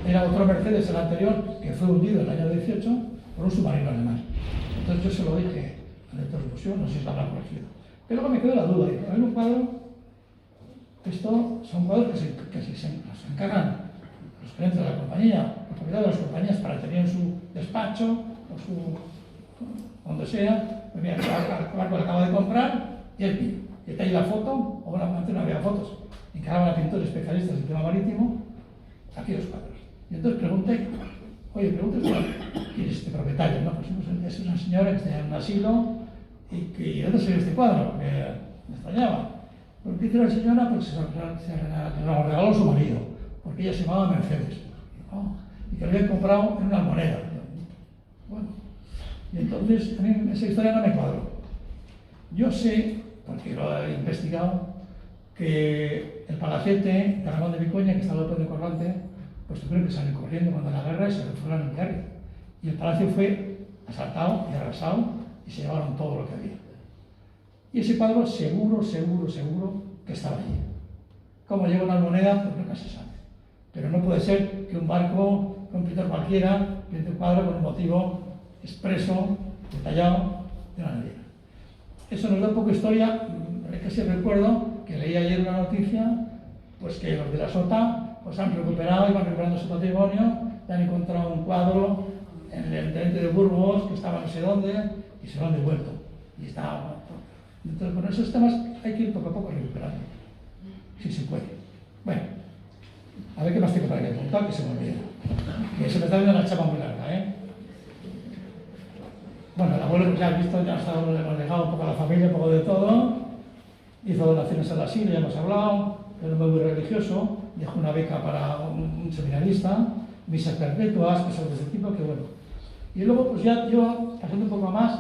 [SPEAKER 3] era otro Mercedes, el anterior, que fue hundido en el año 18 por un submarino alemán. Entonces yo se lo dije al director del museo, no sé si lo habrá corregido. Pero luego me quedó la duda, hay un cuadro, estos son cuadros que se encargan los gerentes de la compañía, los propietarios de las compañías para tener en su despacho, o donde sea, pues mira, el barco lo acabo de comprar y el mío. Y está ahí la foto, o bueno, antes no había fotos, encargaban a pintores especialistas del tema marítimo, aquí los cuadros. Y entonces pregunté, oye, ¿quién es este propietario? No, pues es una señora que está en un asilo y ¿dónde salió este cuadro? Porque me extrañaba. Pues dice la señora, pues se lo regaló su marido, porque ella se llamaba Mercedes. Y que lo habían comprado en una almoneda. Bueno, y entonces a mí esa historia no me cuadró. Yo sé, porque lo he investigado, que el palacete de Ramón de Vicuña, que está al López de Corrante, pues tuvieron que salir corriendo cuando la guerra y se refugiaron en Biarritz. Y el palacio fue asaltado y arrasado y se llevaron todo lo que había. Y ese cuadro seguro que estaba allí. ¿Cómo llegó una moneda? Pues nunca se sabe. Pero no puede ser que un barco, un pintor cualquiera, pinte un cuadro con un motivo expreso, detallado, de una naviera. Eso nos da un poco de historia. Que sí recuerdo que leí ayer una noticia, pues que los de la SOTA pues han recuperado y van recuperando su patrimonio, y han encontrado un cuadro en el intendente de Burgos que estaba no sé dónde y se lo han devuelto. Y está. Entonces, con esos temas hay que ir poco a poco recuperando, si se puede. Bueno, a ver qué más tengo para que contar, que se me olvida. Que se me está viendo la chapa muy larga, ¿eh? Bueno, el abuelo, pues ya has visto, ya hemos dejado un poco a la familia, un poco de todo. Hizo donaciones al asilo, ya hemos hablado, pero muy religioso. Dejó una beca para un seminarista, misas perpetuas, cosas de ese tipo, que bueno. Y luego, pues ya yo, pasando un poco más,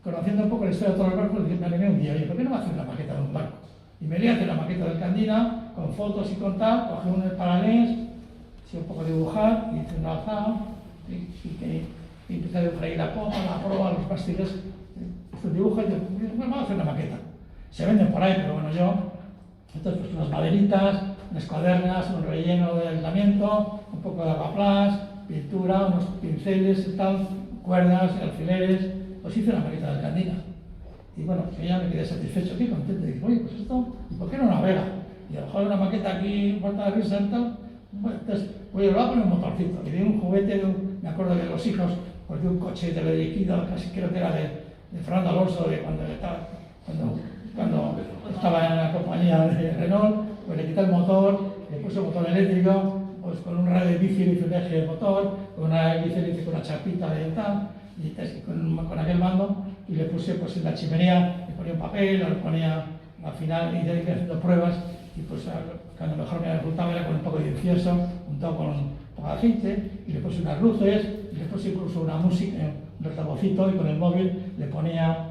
[SPEAKER 3] conociendo un poco la historia de todos los barcos, me animé un día, oye, ¿por qué no me hacer una maqueta de un barco? Y me lié a hacer la maqueta del Candina, con fotos y con tal, cogí un paralés, hice un poco de dibujar, y hice un alzado, y empecé a dibujar ahí la popa, la proa, los mástiles, estos dibujos, y yo, bueno, vamos a hacer una maqueta. Se venden por ahí, pero bueno, yo, entonces pues unas maderitas, unas cuadernas, un relleno de aislamiento, un poco de agaplás, pintura, unos pinceles y tal, cuerdas, alfileres, pues hice la maqueta del Candina. Y bueno, pues ya me quedé satisfecho aquí, contento, y dije, oye, pues esto, ¿y por qué no navega? Y a lo mejor una maqueta aquí en Puerta de Risa y tal, bueno, entonces, oye, le voy a poner un motorcito, y di un juguete, me acuerdo de los hijos, pues de un coche teledirigido, casi creo que era de Fernando Alonso, de cuando estaba en la compañía de Renault, pues le quité el motor, le puse un motor eléctrico, pues con un radio de bici le hice un eje de motor, con una bici le hice con una chapita de tal, y con aquel mando, y le puse pues en la chimenea, le ponía un papel, le ponía al final, y ya iba haciendo pruebas, y pues cuando mejor me resultaba era con un poco de incienso, untado con un poco de aceite, y le puse unas luces, y le puse incluso una música, un altavocito, y con el móvil le ponía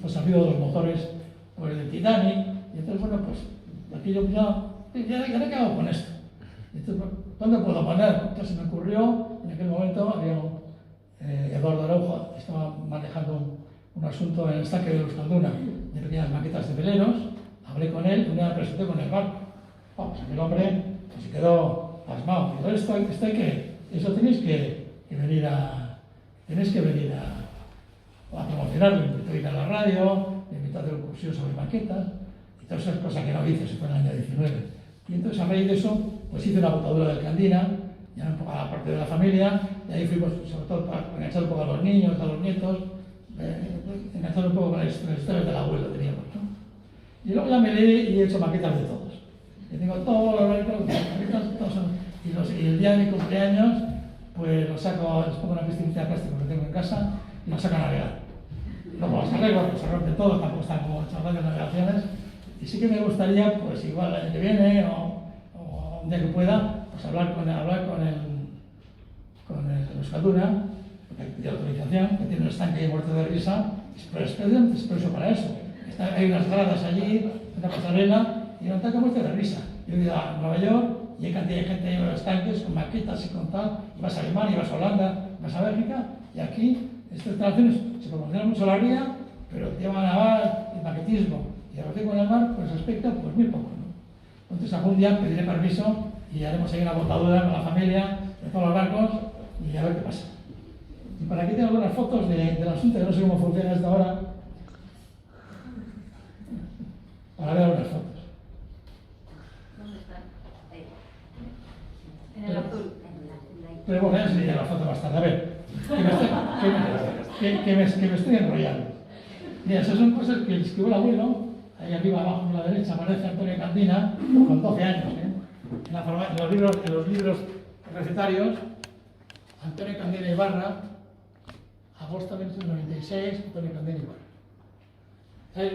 [SPEAKER 3] pues el ruido de los motores pues del Titanic, y entonces bueno, pues aquí yo ya qué hago con esto. Y entonces, ¿dónde puedo poner? Entonces me ocurrió, en aquel momento había Eduardo Araujo, estaba manejando un asunto en el estanque de Euskalduna de pequeñas maquetas de veleros, hablé con él y me presenté con el barco. Pues aquel hombre pues, se quedó pasmado. Digo, esto hay que, eso tenéis que venir a promocionarlo, invito a ir a la radio, me invitó a hacer un curso sobre maquetas, y todas esas cosas que no hice, se fue en el año 19. Y entonces a raíz de eso, pues hice una botadura del Candina, ya un poco a la parte de la familia, y ahí fuimos, sobre todo, para enganchar un poco a los niños, a los nietos, enganchar un poco con las historias del abuelo, teníamos, ¿no? Y luego ya me leí y he hecho maquetas de todos. Y tengo todos los maquetas, todos son, y el día de mi cumpleaños, pues los saco, les pongo una piscinita de plástico que tengo en casa y los saco a navegar. Luego los arreglo, pues se rompe todo, tampoco están como hechas grandes navegaciones. Y sí que me gustaría, pues igual el año que viene o un día que pueda, pues hablar con el Euskalduna, porque tiene autorización, que tiene un estanque muerto de risa, pero es preso para eso. Hay unas gradas allí, una pasarela y un estanque muerto de risa. Yo he ido a Nueva York y hay cantidad de gente en los estanques con maquetas y con tal, y vas a Alemania, vas a Holanda, vas a Bélgica, y aquí estas instalaciones se promociona mucho la ría, pero el tema naval, el maquetismo y el relación con el mar, pues respecto, pues muy poco, ¿no? Entonces algún día pediré permiso y haremos ahí una botadura con la familia de todos los barcos y a ver qué pasa. Y por aquí tengo algunas fotos del asunto, que no sé cómo funciona esto ahora, para ver algunas fotos.
[SPEAKER 4] ¿Dónde están? Ahí. En el azul.
[SPEAKER 3] Pero bueno, ya enseñaré la foto más tarde. A ver, que me estoy enrollando. Mira, esas son cosas que escribió el abuelo. Ahí arriba abajo a la derecha aparece Antonio Candina, con 12 años. En los libros recetarios, Antonio Candina Ibarra, agosto de 1996, Antonio Candina Ibarra.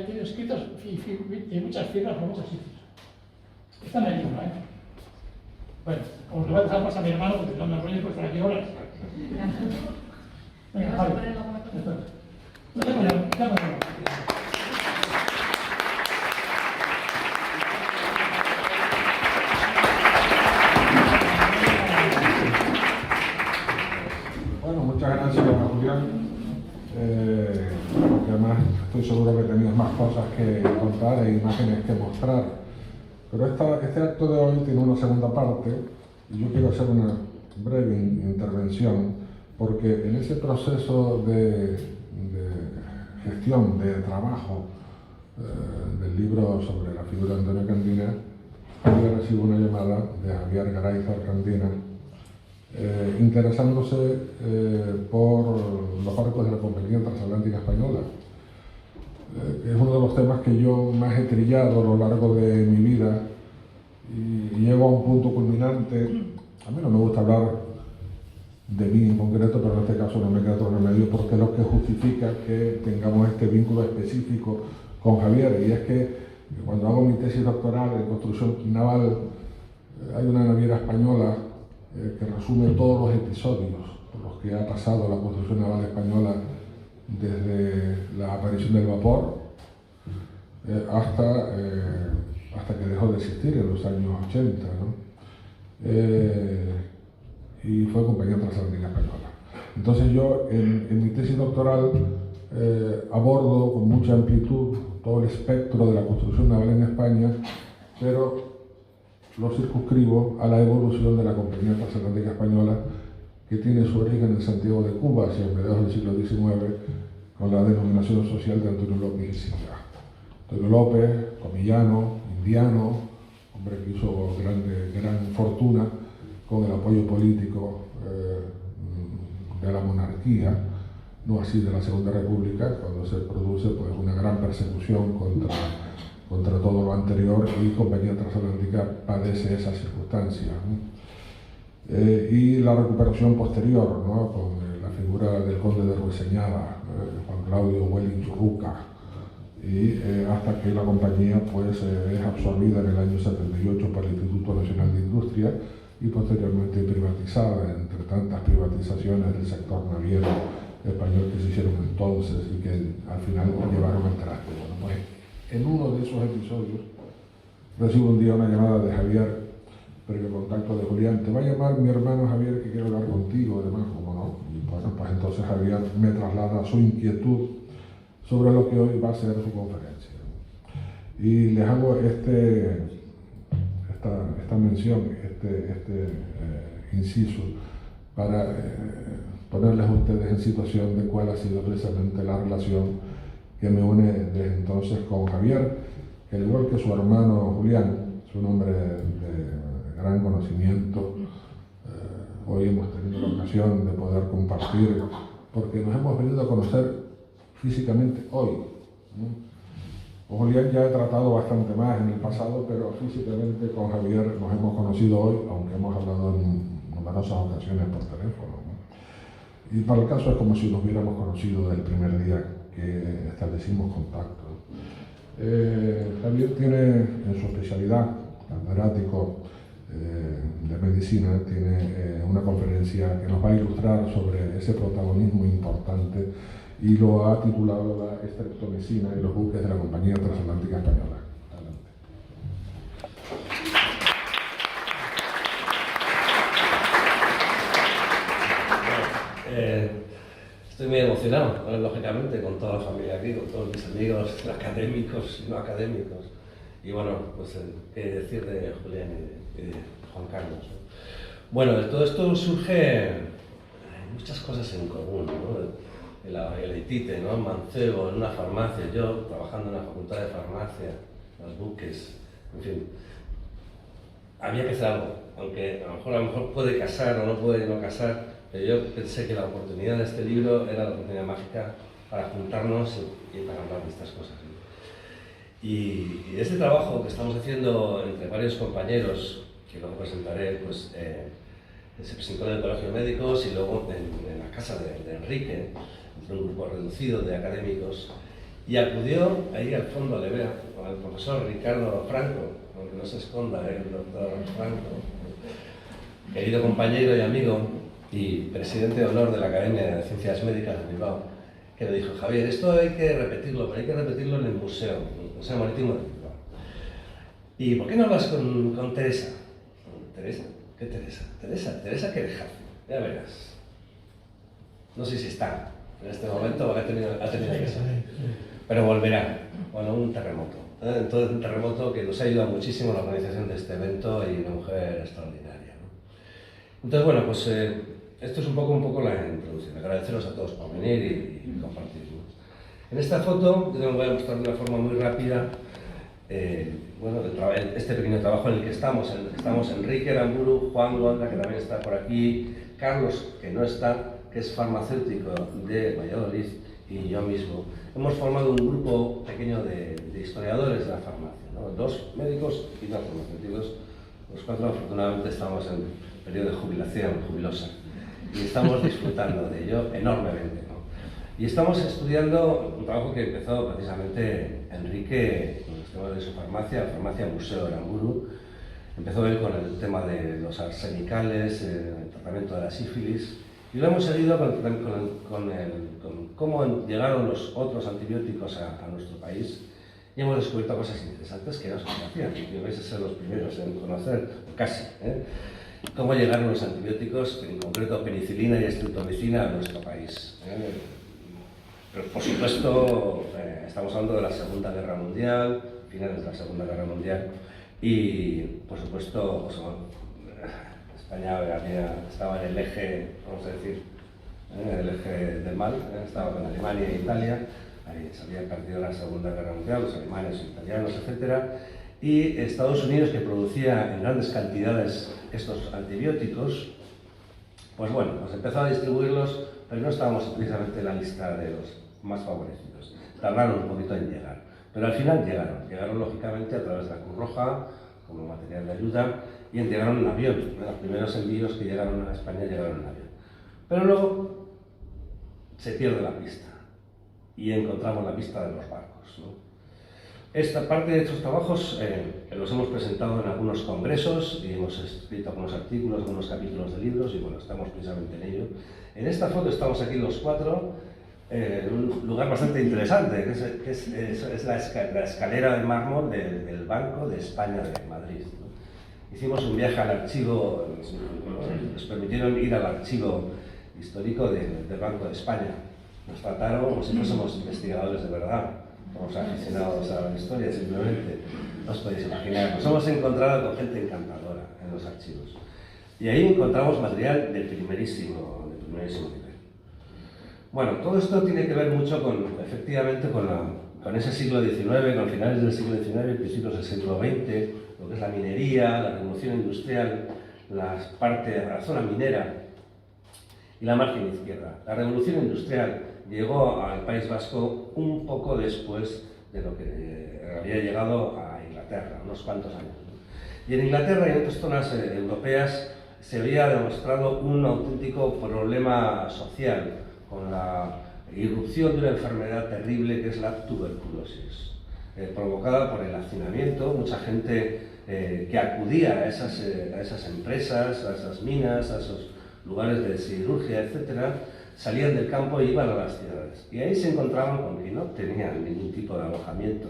[SPEAKER 3] Tiene escritos y muchas firmas por muchos sitios. Está en el libro, ¿eh? Bueno, os lo voy a dejar más a mi hermano porque no me rollo por aquí horas. Venga, Javi.
[SPEAKER 2] Bueno, muchas gracias, Julián. Porque además estoy seguro que tenías más cosas que contar e imágenes que mostrar. Pero este acto de hoy tiene una segunda parte y yo quiero hacer una breve intervención porque en ese proceso de gestión, de trabajo del libro sobre la figura de Antonio Candina, yo recibo una llamada de Javier Garayzar Candina interesándose por los barcos de la Compañía Transatlántica Española. Es uno de los temas que yo más he trillado a lo largo de mi vida y llego a un punto culminante. A mí no me gusta hablar de mí en concreto, pero en este caso no me queda otro remedio porque es lo que justifica que tengamos este vínculo específico con Javier, y es que cuando hago mi tesis doctoral en construcción naval hay una naviera española que resume todos los episodios por los que ha pasado la construcción naval española desde la aparición del vapor hasta que dejó de existir en los años 80, ¿no? Y fue Compañía Transatlántica Española. Entonces yo en mi tesis doctoral abordo con mucha amplitud todo el espectro de la construcción naval en España, pero lo circunscribo a la evolución de la Compañía Transatlántica Española, que tiene su origen en Santiago de Cuba hacia mediados del siglo XIX, con la denominación social de Antonio López y Silva. Antonio López, comillano, indiano, hombre que hizo gran fortuna con el apoyo político de la monarquía, no así de la Segunda República, cuando se produce pues, una gran persecución contra todo lo anterior, y Compañía Transatlántica padece esas circunstancias, ¿no? Y la recuperación posterior, ¿no? Con la figura del conde de Ruiseñada, Juan Claudio Huelin Churruca, y hasta que la compañía pues, es absorbida en el año 78 por el Instituto Nacional de Industria y posteriormente privatizada, entre tantas privatizaciones del sector naviero español que se hicieron entonces y que al final llevaron al traste. Bueno, pues, en uno de esos episodios recibo un día una llamada de Javier, previo contacto de Julián: te va a llamar mi hermano Javier que quiere hablar contigo, además, como no. Y bueno, pues entonces Javier me traslada su inquietud sobre lo que hoy va a ser su conferencia. Y les hago esta mención, este inciso, para ponerles a ustedes en situación de cuál ha sido precisamente la relación que que me une desde entonces con Javier, que al igual que su hermano Julián, es un hombre de gran conocimiento. Hoy hemos tenido la ocasión de poder compartir, porque nos hemos venido a conocer físicamente hoy, ¿no? Con Julián ya he tratado bastante más en el pasado, pero físicamente con Javier nos hemos conocido hoy, aunque hemos hablado en numerosas ocasiones por teléfono, ¿no? Y para el caso es como si nos hubiéramos conocido desde el primer día que establecimos contacto. Javier tiene en su especialidad, catedrático de medicina, tiene una conferencia que nos va a ilustrar sobre ese protagonismo importante y lo ha titulado La estreptomicina y los buques de la Compañía Transatlántica Española.
[SPEAKER 5] Adelante. Estoy muy emocionado, lógicamente, con toda la familia aquí, con todos mis amigos académicos y no académicos. Y bueno, pues qué decir de Julián y de Juan Carlos, ¿no? Bueno, de todo esto surge muchas cosas en común, ¿no? El ITITE, ¿no? Mancebo, en una farmacia, yo trabajando en la facultad de farmacia, los buques, en fin. Había que hacer algo, aunque a lo mejor puede casar o no puede no casar, pero yo pensé que la oportunidad de este libro era la oportunidad mágica para juntarnos y para hablar de estas cosas, ¿no? Y este trabajo que estamos haciendo entre varios compañeros, que luego presentaré, pues se presentó en el Colegio de Médicos y luego en la casa de Enrique, entre un grupo reducido de académicos, y acudió ahí al fondo, le veo, con el profesor Ricardo Franco, aunque no se esconda, el doctor Franco, querido compañero y amigo y presidente de honor de la Academia de Ciencias Médicas de Bilbao, que me dijo: Javier, esto hay que repetirlo, pero hay que repetirlo en el Museo Marítimo de Bilbao. ¿Y por qué no hablas con Teresa? ¿Teresa? ¿Qué Teresa? Teresa que dejar, ya verás. No sé si está en este momento, ha tenido que salir, pero volverá. Bueno, un terremoto. Entonces, un terremoto que nos ha ayudado muchísimo en la organización de este evento y una mujer extraordinaria, ¿no? Entonces, bueno, pues esto es un poco la introducción. Agradeceros a todos por venir y compartir. En esta foto, yo os voy a mostrar de una forma muy rápida bueno, este pequeño trabajo en el que estamos Enrique Aramburu, Juan Gonda, que también está por aquí, Carlos, que no está, que es farmacéutico de Valladolid, y yo mismo. Hemos formado un grupo pequeño de historiadores de la farmacia, ¿no? 2 médicos y 2 farmacéuticos. Los 4 afortunadamente estamos en periodo de jubilación, jubilosa, y estamos disfrutando de ello enormemente, ¿no? Y estamos estudiando un trabajo que empezó precisamente Enrique con los temas de su farmacia, la farmacia Museo Aramburu. Empezó él con el tema de los arsenicales, el tratamiento de la sífilis, y lo hemos seguido con cómo llegaron los otros antibióticos a nuestro país, y hemos descubierto cosas interesantes que no se conocían, y vais a ser los primeros en conocer, casi, cómo llegaron los antibióticos, en concreto penicilina y estreptomicina, a nuestro país. Pero, por supuesto, estamos hablando de la Segunda Guerra Mundial, finales de la Segunda Guerra Mundial, y por supuesto, pues, España estaba en el eje, vamos a decir, en el eje del mal, estaba con Alemania e Italia, ahí se había perdido la Segunda Guerra Mundial, los alemanes, los italianos, etc. Y Estados Unidos, que producía en grandes cantidades estos antibióticos, pues bueno, pues empezó a distribuirlos, pero no estábamos precisamente en la lista de los más favorecidos. Tardaron un poquito en llegar, pero al final llegaron lógicamente a través de la Cruz Roja, como material de ayuda, y llegaron en avión. Los primeros envíos que llegaron a España llegaron en avión. Pero luego se pierde la pista y encontramos la pista de los barcos, ¿no? Esta parte de estos trabajos los hemos presentado en algunos congresos y hemos escrito algunos artículos, algunos capítulos de libros, y bueno, estamos precisamente en ello. En esta foto estamos aquí los 4, en un lugar bastante interesante, que es la escalera de mármol del Banco de España de Madrid, ¿no? Hicimos un viaje al archivo, nos permitieron ir al archivo histórico del Banco de España. Nos trataron como si fuésemos investigadores de verdad, como aficionados a la historia, simplemente. No os podéis imaginar. Nos hemos encontrado con gente encantadora en los archivos. Y ahí encontramos material del primerísimo nivel. Bueno, todo esto tiene que ver mucho efectivamente con ese siglo XIX, con finales del siglo XIX y principios del siglo XX, lo que es la minería, la revolución industrial, la zona minera y la margen izquierda. La revolución industrial llegó al País Vasco un poco después de lo que había llegado a Inglaterra, unos cuantos años. Y en Inglaterra y en otras zonas europeas se había demostrado un auténtico problema social con la irrupción de una enfermedad terrible que es la tuberculosis, provocada por el hacinamiento. Mucha gente que acudía a esas empresas, a esas minas, a esos lugares de siderurgia, etc., salían del campo e iban a las ciudades. Y ahí se encontraban con que no tenían ningún tipo de alojamiento.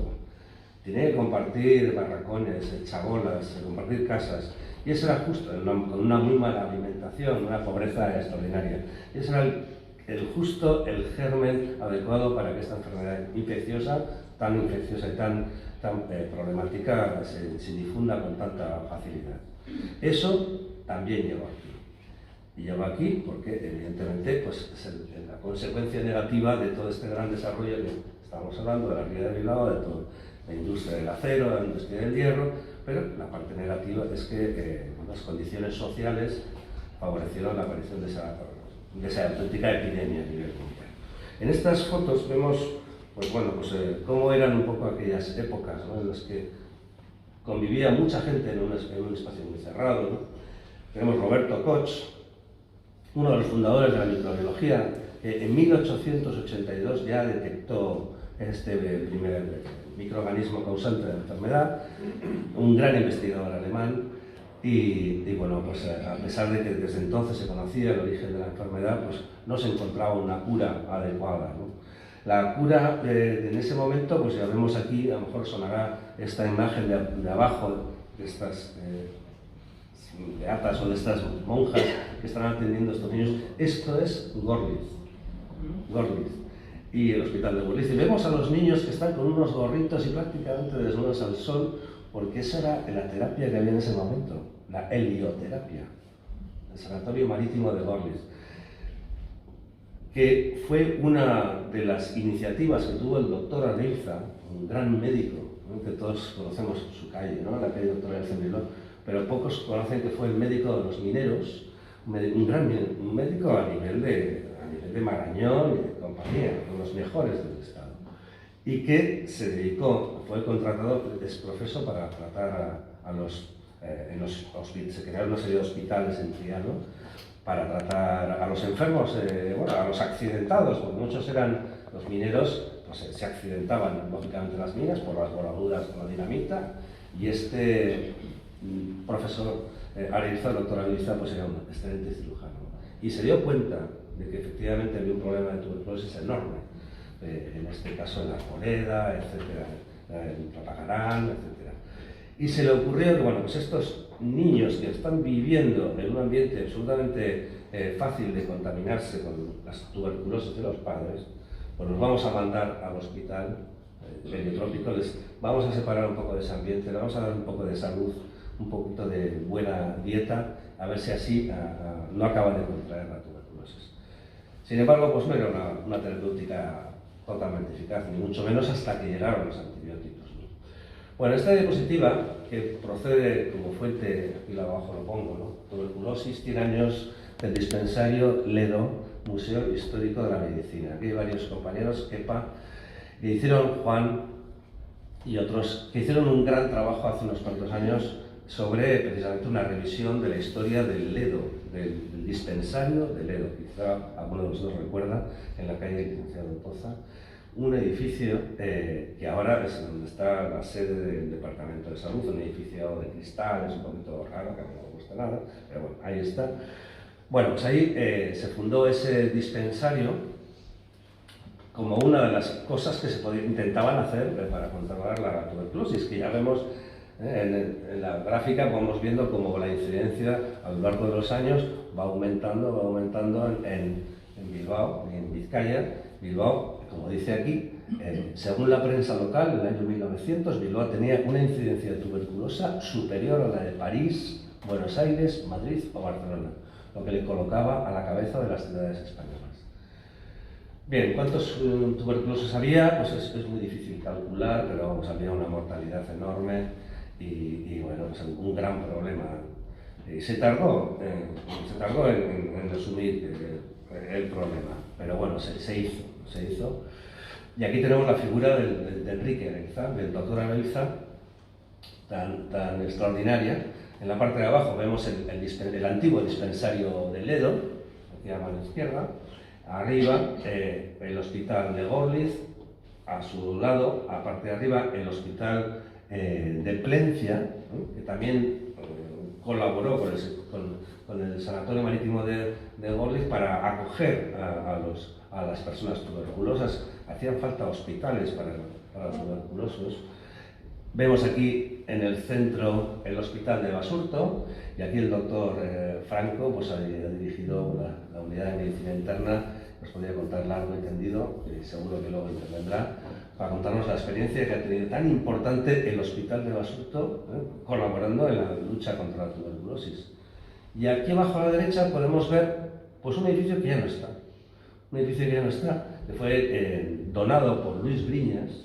[SPEAKER 5] Tenían que compartir barracones, chabolas, compartir casas. Y eso era justo, con una muy mala alimentación, una pobreza extraordinaria. Y ese era el germen adecuado para que esta enfermedad infecciosa y tan problemática se difunda con tanta facilidad. Eso también llegó aquí. Y llegó aquí porque, evidentemente, pues, es la consecuencia negativa de todo este gran desarrollo que estamos hablando, de la Ría de Bilbao, de toda la industria del acero, la industria del hierro, pero la parte negativa es que las condiciones sociales favorecieron la aparición de esa auténtica epidemia a nivel mundial. En estas fotos vemos cómo eran un poco aquellas épocas, ¿no?, en las que convivía mucha gente en un espacio muy cerrado, ¿no? Tenemos Roberto Koch, uno de los fundadores de la microbiología, que en 1882 ya detectó este primer microorganismo causante de la enfermedad, un gran investigador alemán, y bueno, pues a pesar de que desde entonces se conocía el origen de la enfermedad, pues no se encontraba una cura adecuada, ¿no? La cura en ese momento, pues ya vemos aquí, a lo mejor sonará esta imagen de abajo, de estas beatas o de estas monjas que están atendiendo a estos niños. Esto es Görlitz, y el hospital de Görlitz. Y vemos a los niños que están con unos gorritos y prácticamente desnudos al sol, porque esa era la terapia que había en ese momento, la helioterapia, el sanatorio marítimo de Görlitz, que fue una de las iniciativas que tuvo el doctor Areilza, un gran médico, ¿no?, que todos conocemos su calle, ¿no?, la calle Doctor Areilza en Bilbao, pero pocos conocen que fue el médico de los mineros, un médico a nivel de Marañón y de compañía, de los mejores del Estado, y que fue contratado exprofeso para tratar se crearon una serie de hospitales en Triano para tratar a los enfermos, a los accidentados, porque muchos eran los mineros, pues se accidentaban lógicamente en las minas por las voladuras con la dinamita, y este profesor Areilza, el doctor Areilza, pues era un excelente cirujano, y se dio cuenta de que efectivamente había un problema de tuberculosis enorme, en este caso en la Arboleda, etcétera, en Platagarán, etcétera. Y se le ocurrió que, bueno, pues estos niños que están viviendo en un ambiente absolutamente fácil de contaminarse con las tuberculosis de los padres, pues los vamos a mandar al hospital heliotrópico, les vamos a separar un poco de ese ambiente, les vamos a dar un poco de salud, un poquito de buena dieta, a ver si así no acaban de contraer la tuberculosis. Sin embargo, pues no era una terapéutica totalmente eficaz, ni mucho menos hasta que llegaron los antibióticos, ¿no? Bueno, esta diapositiva, que procede como fuente, aquí abajo lo pongo, ¿no?, tuberculosis, 100 años del dispensario Ledo, Museo Histórico de la Medicina. Aquí hay varios compañeros, Kepa, que hicieron, Juan y otros, que hicieron un gran trabajo hace unos cuantos años sobre precisamente una revisión de la historia del Ledo, del dispensario de Ledo. Quizá alguno de vosotros recuerda, en la calle Licenciado Poza, un edificio que ahora es donde está la sede del Departamento de Salud, un edificio de cristal, es un poquito raro, que a mí no me gusta nada, pero bueno, ahí está. Bueno, pues ahí se fundó ese dispensario como una de las cosas que intentaban hacer para controlar la tuberculosis, que ya vemos en la gráfica, vamos viendo cómo la incidencia a lo largo de los años va aumentando en Bilbao y en Vizcaya. Bilbao, como dice aquí, según la prensa local, en el año 1900, Bilbao tenía una incidencia tuberculosa superior a la de París, Buenos Aires, Madrid o Barcelona, lo que le colocaba a la cabeza de las ciudades españolas. Bien, ¿cuántos tuberculosos había? Pues es muy difícil calcular, pero vamos, había una mortalidad enorme y bueno, pues un gran problema. Se tardó en asumir el problema, pero bueno, se hizo. Y aquí tenemos la figura de Enrique Araiza, del doctor Araiza, tan extraordinaria. En la parte de abajo vemos el antiguo dispensario de Ledo, aquí a mano izquierda. Arriba, el hospital de Gorliz, a su lado, a parte de arriba, el hospital de Plencia, que también colaboró con el Sanatorio Marítimo de Gorliz para acoger a las personas tuberculosas. Hacían falta hospitales para los tuberculosos. Vemos aquí en el centro el hospital de Basurto y aquí el doctor Franco pues, ha dirigido la unidad de medicina interna. Nos podría contar largo y tendido, seguro que luego intervendrá, para contarnos la experiencia que ha tenido tan importante el hospital de Basurto, colaborando en la lucha contra la tuberculosis. Y aquí abajo a la derecha podemos ver pues, un edificio que ya no está. Un edificio que ya no está, que fue donado por Luis Briñas.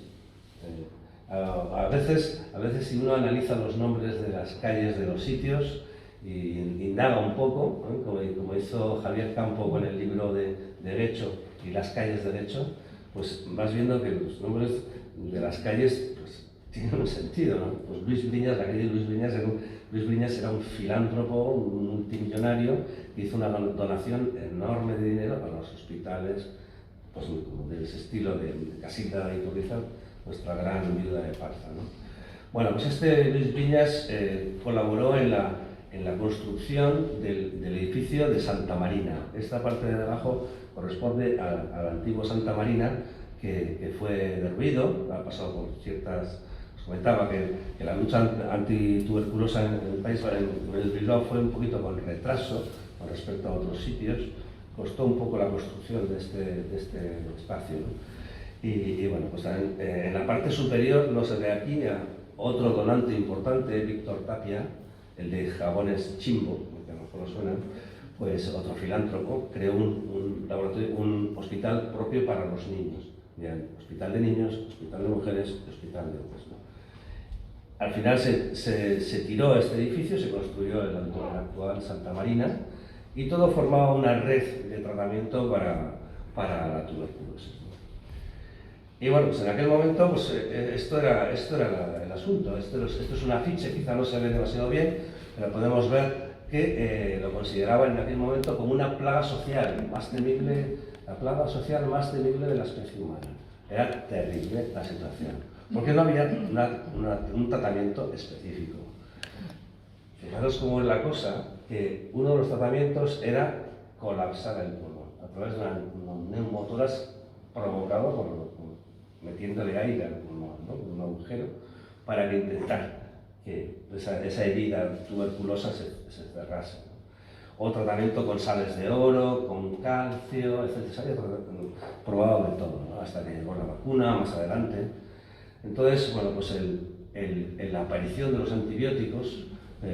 [SPEAKER 5] A veces si uno analiza los nombres de las calles de los sitios y indaga un poco, como hizo Javier Campo con el libro de Derecho y las calles de Derecho, pues vas viendo que los nombres de las calles pues, tienen un sentido, ¿no? Pues Luis Briñas, la calle de Luis Briñas era un filántropo, un multimillonario que hizo una donación enorme de dinero a los hospitales, pues de ese estilo de Casita y Iturriza, nuestra gran viuda de Parza, ¿no? Bueno, pues este Luis Briñas colaboró en la construcción del edificio de Santa Marina. Esta parte de abajo corresponde al antiguo Santa Marina que fue derruido, ha pasado por ciertas... Os comentaba que la lucha antituberculosa en el país, en el Bilbao, fue un poquito con retraso con respecto a otros sitios. Costó un poco la construcción de este espacio, ¿no? Y bueno, pues también, en la parte superior no se ve aquí a otro donante importante, Víctor Tapia, el de jabones Chimbo, que a lo mejor lo suenan, pues otro filántropo, creó un laboratorio, un hospital propio para los niños. Bien, hospital de niños, hospital de mujeres, hospital de hombres, ¿no? Al final se tiró este edificio, se construyó el actual Santa Marina y todo formaba una red de tratamiento para la tuberculosis, ¿no? Y bueno, pues en aquel momento pues, esto era el asunto. Esto es un afiche, quizá no se ve demasiado bien, pero podemos ver que lo consideraba en aquel momento como una plaga social más temible, la plaga social más temible de la especie humana. Era terrible la situación, porque no había un tratamiento específico. Fijaros cómo es la cosa, que uno de los tratamientos era colapsar el pulmón a través de un neumotórax provocado metiéndole aire al pulmón, ¿no? Un agujero, para que intentar que esa herida tuberculosa se cerrase, ¿no? O tratamiento con sales de oro, con calcio, etc. Se había probado de todo, ¿no? Hasta que llegó la vacuna más adelante. Entonces, bueno, pues la aparición de los antibióticos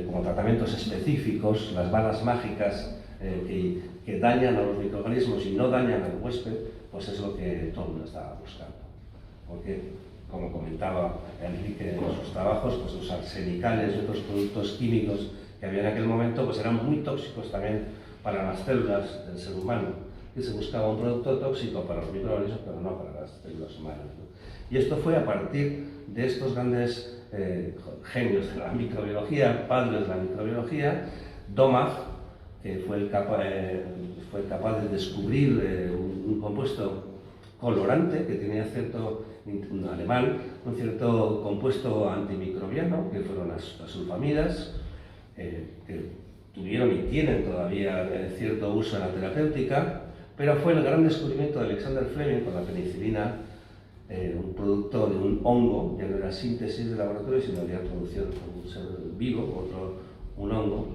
[SPEAKER 5] como tratamientos específicos, las balas mágicas que dañan a los microorganismos y no dañan al huésped, pues es lo que todo el mundo estaba buscando. Porque, como comentaba Enrique en sus trabajos, pues los arsenicales y otros productos químicos que había en aquel momento pues eran muy tóxicos también para las células del ser humano. Y se buscaba un producto tóxico para los microorganismos, pero no para las células humanas, ¿no? Y esto fue a partir de estos grandes genios de la microbiología, padres de la microbiología, Domag, que fue capaz de descubrir un compuesto colorante que tenía un alemán, un cierto compuesto antimicrobiano, que fueron las sulfamidas, que tuvieron y tienen todavía cierto uso en la terapéutica, pero fue el gran descubrimiento de Alexander Fleming con la penicilina, un producto de un hongo, ya no era síntesis de laboratorio, sino había producción de un ser vivo, un hongo,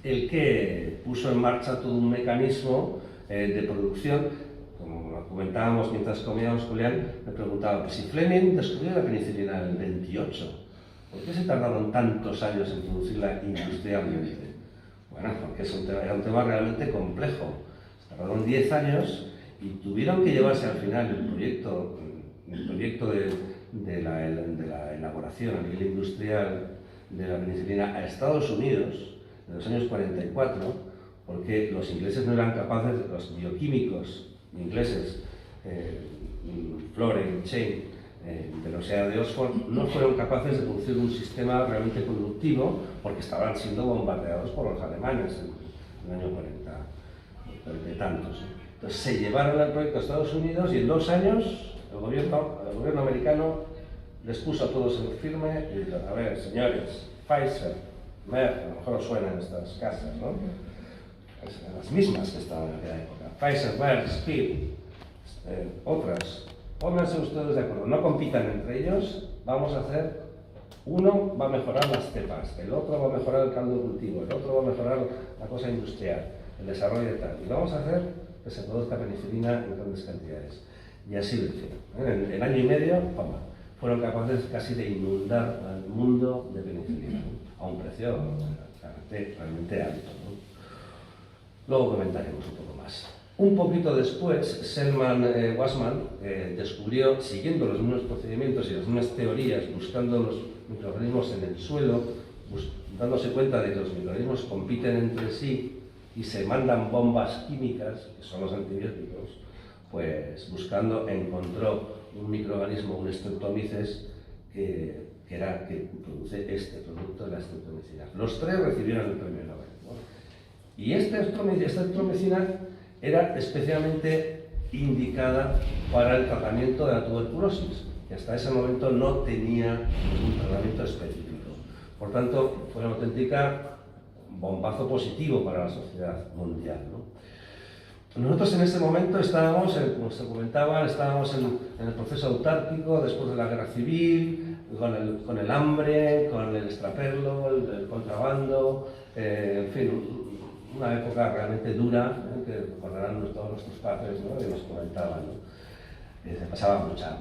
[SPEAKER 5] el que puso en marcha todo un mecanismo de producción. Como comentábamos mientras comíamos, Julián me preguntaba, pues si Fleming descubrió la penicilina en el 28, ¿por qué se tardaron tantos años en producirla industrialmente? Bueno, porque era un tema realmente complejo. Se tardaron 10 años y tuvieron que llevarse al final el proyecto de la elaboración a nivel industrial de la penicilina a Estados Unidos en los años 44, porque los ingleses no eran capaces, los bioquímicos ingleses, Florey, Chain, de la Universidad de Oxford, no fueron capaces de producir un sistema realmente productivo porque estaban siendo bombardeados por los alemanes en el año 40 y tantos. Entonces se llevaron el proyecto a Estados Unidos y en 2 años el gobierno americano les puso a todos en firme y dijo: a ver, señores, Pfizer, Merck, a lo mejor os suenan estas casas, ¿no? Las mismas que estaban en aquella época. Pfizer, Merck, Speed, otras. Pónganse ustedes de acuerdo, no compitan entre ellos, vamos a hacer, uno va a mejorar las cepas, el otro va a mejorar el caldo de cultivo, el otro va a mejorar la cosa industrial, el desarrollo de tal, y vamos a hacer que se produzca penicilina en grandes cantidades. Y así lo hicieron. En año y medio, fueron capaces casi de inundar al mundo de penicilina, ¿no? A un precio realmente alto, ¿no? Luego comentaremos un poco más. Un poquito después, Selman Wassman descubrió, siguiendo los mismos procedimientos y las mismas teorías, buscando los microorganismos en el suelo, dándose cuenta de que los microorganismos compiten entre sí y se mandan bombas químicas, que son los antibióticos, pues buscando encontró un microorganismo, un Streptomyces, que produce este producto de la streptomicina. Los 3 recibieron el premio Nobel, ¿no? Y esta streptomicina era especialmente indicada para el tratamiento de la tuberculosis, que hasta ese momento no tenía un tratamiento específico. Por tanto, fue una auténtica bombazo positivo para la sociedad mundial, ¿no? Nosotros en ese momento estábamos, como se comentaba, estábamos en el proceso autárquico después de la guerra civil, con el hambre, con el extraperlo, el contrabando, en fin, una época realmente dura, que recordarán todos nuestros padres, ¿no? Que nos comentaban, ¿no? Se pasaba mucha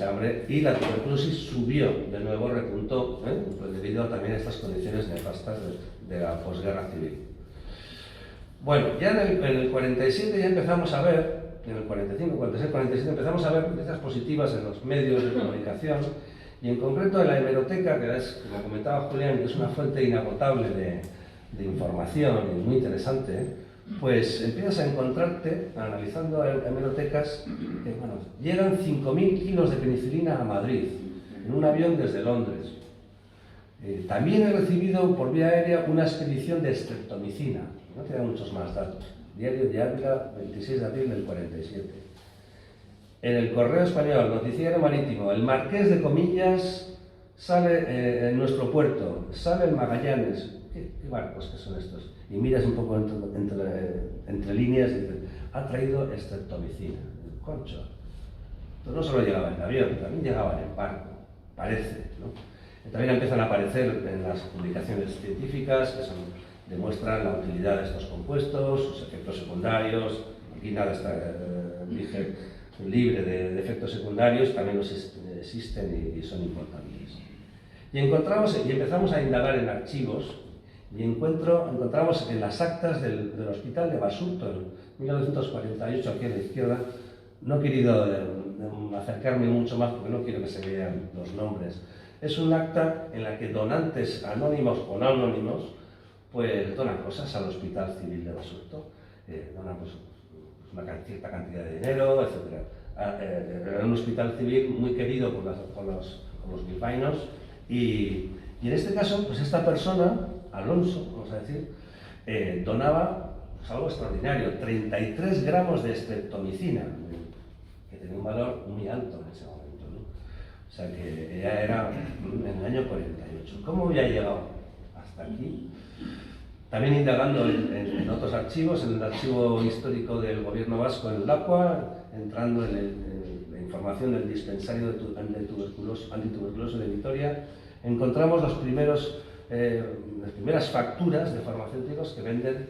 [SPEAKER 5] hambre y la tuberculosis subió, de nuevo repuntó, pues debido también a estas condiciones nefastas de la posguerra civil. Bueno, ya en el 47 ya empezamos a ver, en el 45, 46, 47 empezamos a ver noticias positivas en los medios de comunicación y en concreto en la hemeroteca, que es, como comentaba Julián, que es una fuente inagotable de información y muy interesante, pues empiezas a encontrarte, analizando hemerotecas, que bueno, llegan 5.000 kilos de penicilina a Madrid, en un avión desde Londres. También he recibido por vía aérea una expedición de streptomicina, no te da muchos más datos. Diario de Ávila, 26 de abril del 47. En el Correo Español, Noticiero Marítimo, el Marqués de Comillas sale en nuestro puerto, sale el Magallanes. ¿Qué barcos que son estos? Y miras un poco entre líneas y dices, ha traído streptomicina. Concho. Entonces no solo llegaba en avión, también llegaba en barco, parece, ¿no? También empiezan a aparecer en las publicaciones científicas que demuestran la utilidad de estos compuestos, sus efectos secundarios. Aquí nada está libre de efectos secundarios, también los existen y son importantes. Y empezamos a indagar en archivos y encontramos en las actas del Hospital de Basurto en 1948, aquí a la izquierda. No he querido acercarme mucho más porque no quiero que se vean los nombres. Es un acta en la que donantes anónimos o no anónimos pues donan cosas al Hospital Civil de Basurto, donan pues, una cierta cantidad de dinero, etc. Era un hospital civil muy querido por los bilbaínos y en este caso, pues esta persona, Alonso, vamos a decir, donaba pues, algo extraordinario, 33 gramos de streptomicina, que tenía un valor muy alto en ese momento, ¿no? O sea que ya era en el año 48. ¿Cómo había llegado hasta aquí? También indagando en otros archivos, en el archivo histórico del gobierno vasco en Lakua, entrando en la información del dispensario antituberculoso de Vitoria, encontramos las primeras facturas de farmacéuticos que venden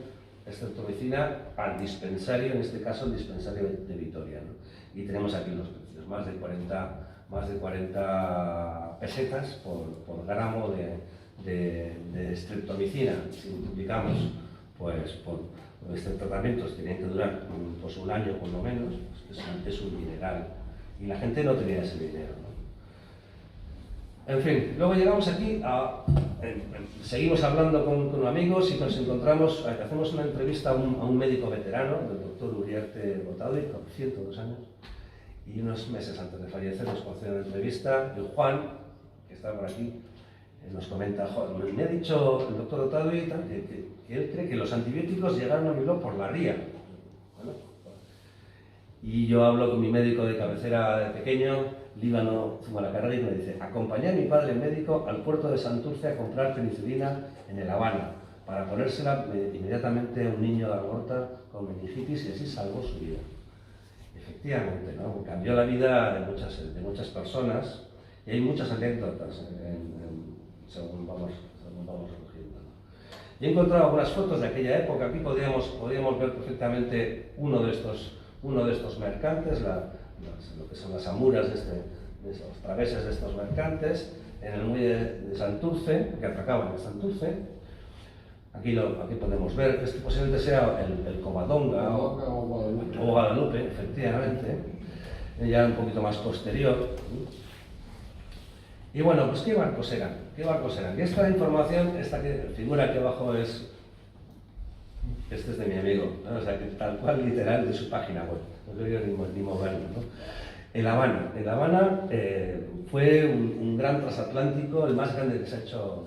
[SPEAKER 5] streptomicina al dispensario, en este caso el dispensario de Vitoria, ¿no? Y tenemos aquí los precios, más de 40 pesetas por gramo de streptomicina. Si multiplicamos pues, Estos tratamientos tenían que durar pues, un año por lo menos, pues, es un dineral. Y la gente no tenía ese dinero, ¿no? En fin, luego llegamos aquí seguimos hablando con amigos y nos encontramos, hacemos una entrevista a un médico veterano, el doctor Uriarte Botaoui, con 102 años, y unos meses antes de fallecer nos concede una entrevista, y Juan, que está por aquí, nos comenta, me ha dicho el doctor Botaoui que él cree que los antibióticos llegaron a Bilbao por la ría. Bueno, y yo hablo con mi médico de cabecera de pequeño, Líbano Zumalacárregui, y me dice, acompañé a mi padre médico al puerto de Santurce a comprar penicilina en el Habana, para ponérsela inmediatamente a un niño de Algorta con meningitis y así salvó su vida. Efectivamente, ¿no? Cambió la vida de muchas personas y hay muchas anécdotas según vamos recogiendo, ¿no? Y he encontrado algunas fotos de aquella época. Aquí podríamos ver perfectamente uno de estos mercantes, lo que son las amuras de los traveses de estos mercantes, en el muelle de Santurce, que atracaban en Santurce. Aquí podemos ver, este posiblemente sea el Covadonga o Guadalupe, efectivamente, ya un poquito más posterior. Y bueno, pues ¿qué barcos eran? Y esta información, esta que figura aquí abajo este es de mi amigo, ¿no? O sea, que tal cual literal de su página web, no quería ni moverlo, ¿no? El Habana fue un gran transatlántico, el más grande que se ha hecho,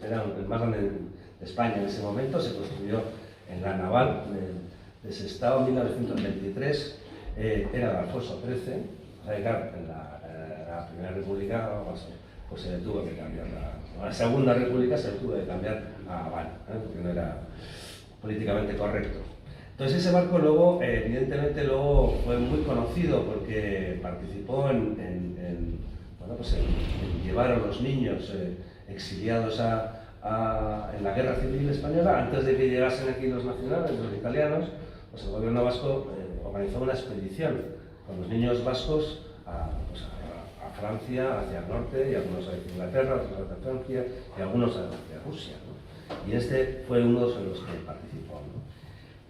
[SPEAKER 5] era el más grande de España en ese momento, se construyó en la naval de Sestao en 1923, era de Alfonso XIII, o sea, claro, en la Primera República pues se tuvo que cambiar, la Segunda República se tuvo que cambiar a Habana, porque no era políticamente correcto. Entonces ese barco luego, evidentemente luego fue muy conocido porque participó en llevar a los niños exiliados en la Guerra Civil Española. Antes de que llegasen aquí los nacionales, los italianos, pues el gobierno vasco organizó una expedición con los niños vascos a Francia, hacia el norte, y algunos hacia Inglaterra, otros hacia Francia, y algunos hacia Rusia, ¿no? Y este fue uno de los que participó, ¿no?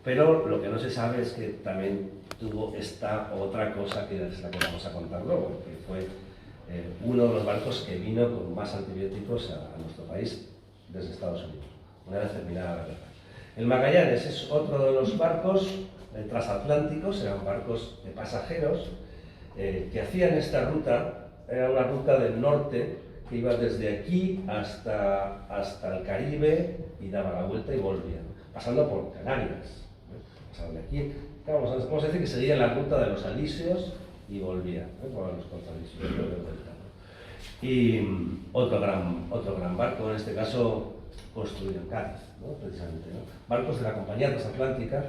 [SPEAKER 5] Pero lo que no se sabe es que también tuvo esta otra cosa que es la que vamos a contar luego, que fue uno de los barcos que vino con más antibióticos a nuestro país desde Estados Unidos, una vez terminada la guerra. El Magallanes es otro de los barcos transatlánticos, eran barcos de pasajeros que hacían esta ruta. Era una ruta del norte que iba desde aquí hasta el Caribe y daba la vuelta y volvía, ¿no? Pasando por Canarias. Pasando de aquí, vamos a decir que seguía la ruta de los Alíseos y volvía, por los Alíseos de vuelta, ¿no? Y otro gran barco, en este caso construido en Cádiz, ¿no? Precisamente, ¿no? Barcos de la Compañía Transatlántica.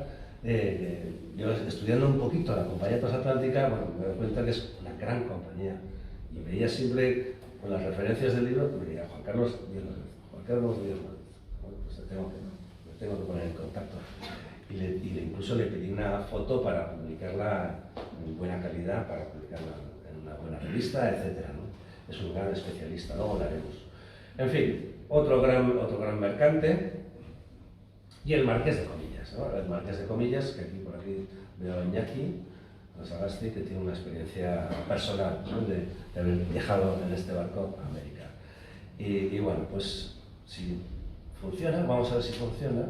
[SPEAKER 5] Yo estudiando un poquito la Compañía Transatlántica, bueno, me doy cuenta que es una gran compañía. Y veía siempre, con las referencias del libro, me veía Juan Carlos Díaz López. Bueno, pues me tengo que poner en contacto. Y incluso le pedí una foto para publicarla en buena calidad, para publicarla en una buena revista, etc., ¿no? Es un gran especialista, luego hablaremos. En fin, otro gran mercante, y el Marqués de Comillas, ¿no? El Marqués de Comillas, que por aquí veo a Iñaki Sagasti, que tiene una experiencia personal, ¿no? de haber viajado en este barco a América. Y bueno, pues si funciona, vamos a ver si funciona.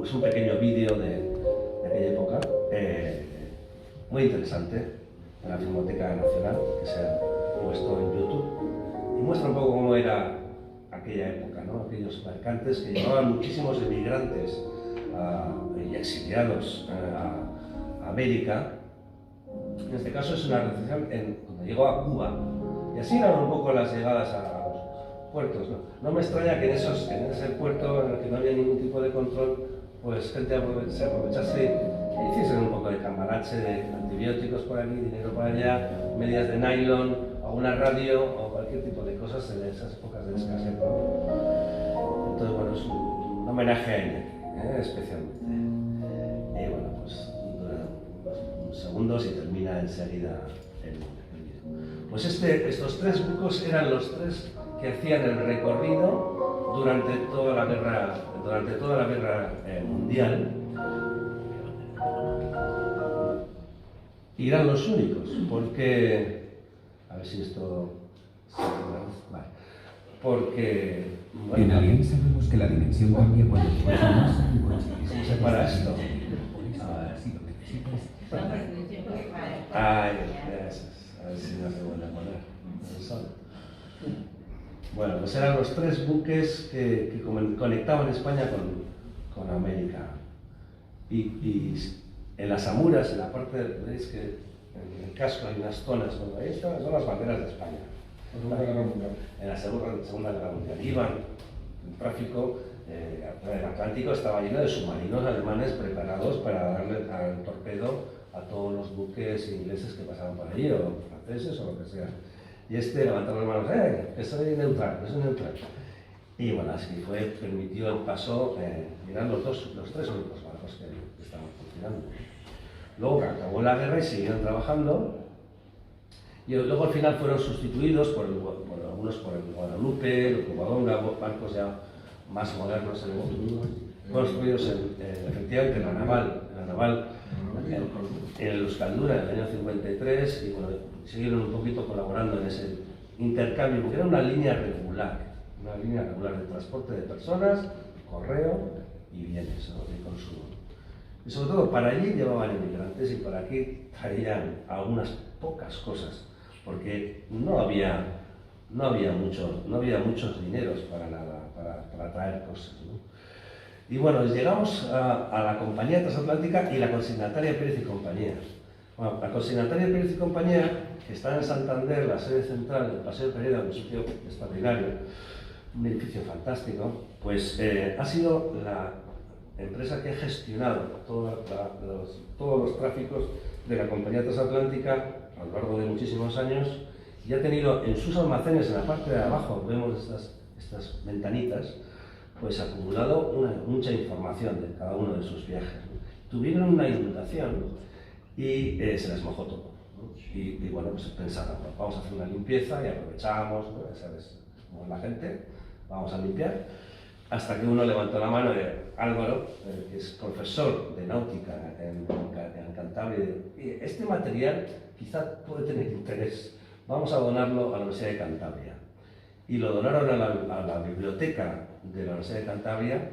[SPEAKER 5] Es un pequeño vídeo de aquella época, muy interesante, de la Filmoteca Nacional, que se ha puesto en YouTube, y muestra un poco cómo era aquella época, ¿no? Aquellos mercantes que llevaban muchísimos emigrantes y exiliados a América. En este caso es una recepción cuando llegó a Cuba, y así eran un poco las llegadas a los puertos, ¿no? No me extraña que en ese puerto en el que no había ningún tipo de control, pues gente se aprovechase y hiciesen un poco de cambalache, de antibióticos por aquí, dinero por allá, medias de nylon, o una radio, o cualquier tipo de cosas en esas épocas de escasez, ¿no? Entonces, bueno, es un homenaje a Iñaki, especialmente. Y bueno, pues segundos y termina enseguida el vídeo. Pues estos 3 buques eran los 3 que hacían el recorrido durante toda la guerra mundial. Y eran los únicos, porque... A ver si esto... Vale. Porque... Bueno,
[SPEAKER 6] en Alien sabemos que la dimensión cambia cuando tú vas más.
[SPEAKER 5] ¿cómo se para esto? Ay, gracias. A ver si no se vuelve a poner el sol. Bueno, pues eran los 3 buques que conectaban España con América. Y en las Amuras, en la parte, veis que en el casco hay unas zonas, bueno, ahí son las banderas de España. En la Segunda Guerra Mundial. Iban, el tráfico el Atlántico estaba lleno de submarinos alemanes preparados para darle al torpedo a todos los buques ingleses que pasaban por allí, o franceses, o lo que sea. Y levantaba las manos, que soy neutral, que soy neutral. Y bueno, así permitió el paso, eran los 3 únicos barcos que estaban funcionando. Luego acabó la guerra y siguieron trabajando, y luego al final fueron sustituidos por algunos por el Guadalupe, el Covadonga, barcos ya más modernos, construidos efectivamente en la naval en el Euskalduna en el año 53, y bueno, siguieron un poquito colaborando en ese intercambio, porque era una línea regular de transporte de personas, correo y bienes, ¿no? De consumo. Y sobre todo para allí llevaban inmigrantes y para aquí traían algunas pocas cosas, porque no había muchos dineros para nada, para traer cosas, ¿no? Y bueno, llegamos a la Compañía Transatlántica y la Consignataria Pérez y Compañía. Bueno, la Consignataria Pérez y Compañía, que está en Santander, la sede central del Paseo Pereda, un sitio extraordinario, un edificio fantástico, pues ha sido la empresa que ha gestionado todos los tráficos de la Compañía Transatlántica a lo largo de muchísimos años, y ha tenido en sus almacenes, en la parte de abajo, vemos estas ventanitas, pues acumulado mucha información de cada uno de sus viajes, ¿no? Tuvieron una inundación y se les mojó todo, ¿no? Y bueno, pues pensaron, pues vamos a hacer una limpieza y aprovechamos, ¿no? Ya sabes cómo es la gente, vamos a limpiar, hasta que uno levantó la mano de Álvaro, que es profesor de náutica en Cantabria, y este material quizá puede tener interés, vamos a donarlo a la Universidad de Cantabria. Y lo donaron a la biblioteca de la Universidad de Cantabria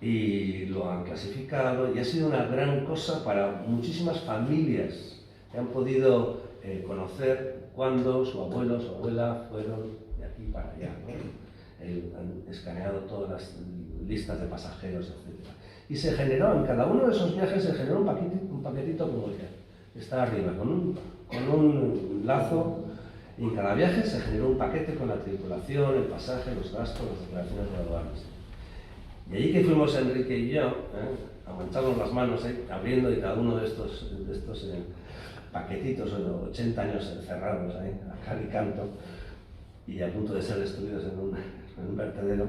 [SPEAKER 5] y lo han clasificado, y ha sido una gran cosa para muchísimas familias que han podido conocer cuándo su abuelo, su abuela fueron de aquí para allá, ¿no? Han escaneado todas las listas de pasajeros, etc. Y se generó, en cada uno de esos viajes se generó un paquetito como el que está arriba, con un lazo. Y en cada viaje se generó un paquete con la tripulación, el pasaje, los gastos, las declaraciones de aduanas. Y allí que fuimos Enrique y yo, a mancharnos las manos, abriendo y cada uno de estos paquetitos, 80 años encerrados ahí, a cal y canto, y a punto de ser destruidos en un vertedero,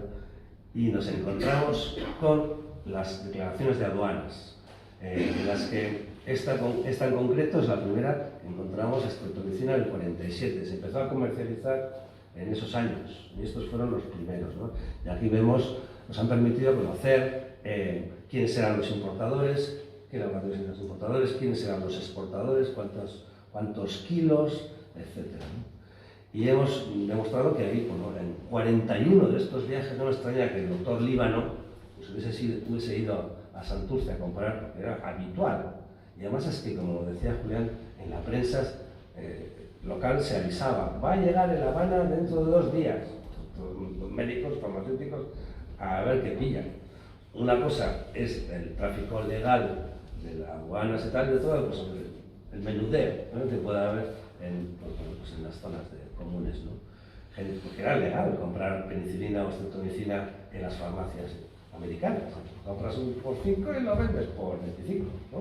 [SPEAKER 5] y nos encontramos con las declaraciones de aduanas, en las que esta en concreto es la primera que encontramos estreptomicina en el 47. Se empezó a comercializar en esos años, y estos fueron los primeros, ¿no? Y aquí vemos, nos han permitido conocer quiénes eran los importadores, qué laboratorios eran los importadores, quiénes eran los exportadores, cuántos kilos, etc., ¿no? Y hemos demostrado que ahí, bueno, en 41 de estos viajes, no me extraña que el doctor Líbano pues hubiese ido a Santurce a comprar, porque era habitual. Y además es que, como decía Julián, en la prensa local se avisaba, va a llegar en La Habana dentro de 2 días. Los médicos, farmacéuticos, a ver qué pillan. Una cosa es el tráfico legal de las aduanas y tal, y otra pues el menudeo, ¿no?, que pueda haber en las zonas comunes, ¿no? Porque era legal comprar penicilina o estreptomicina en las farmacias americanas. Compras por 5 y lo vendes por 25, ¿no?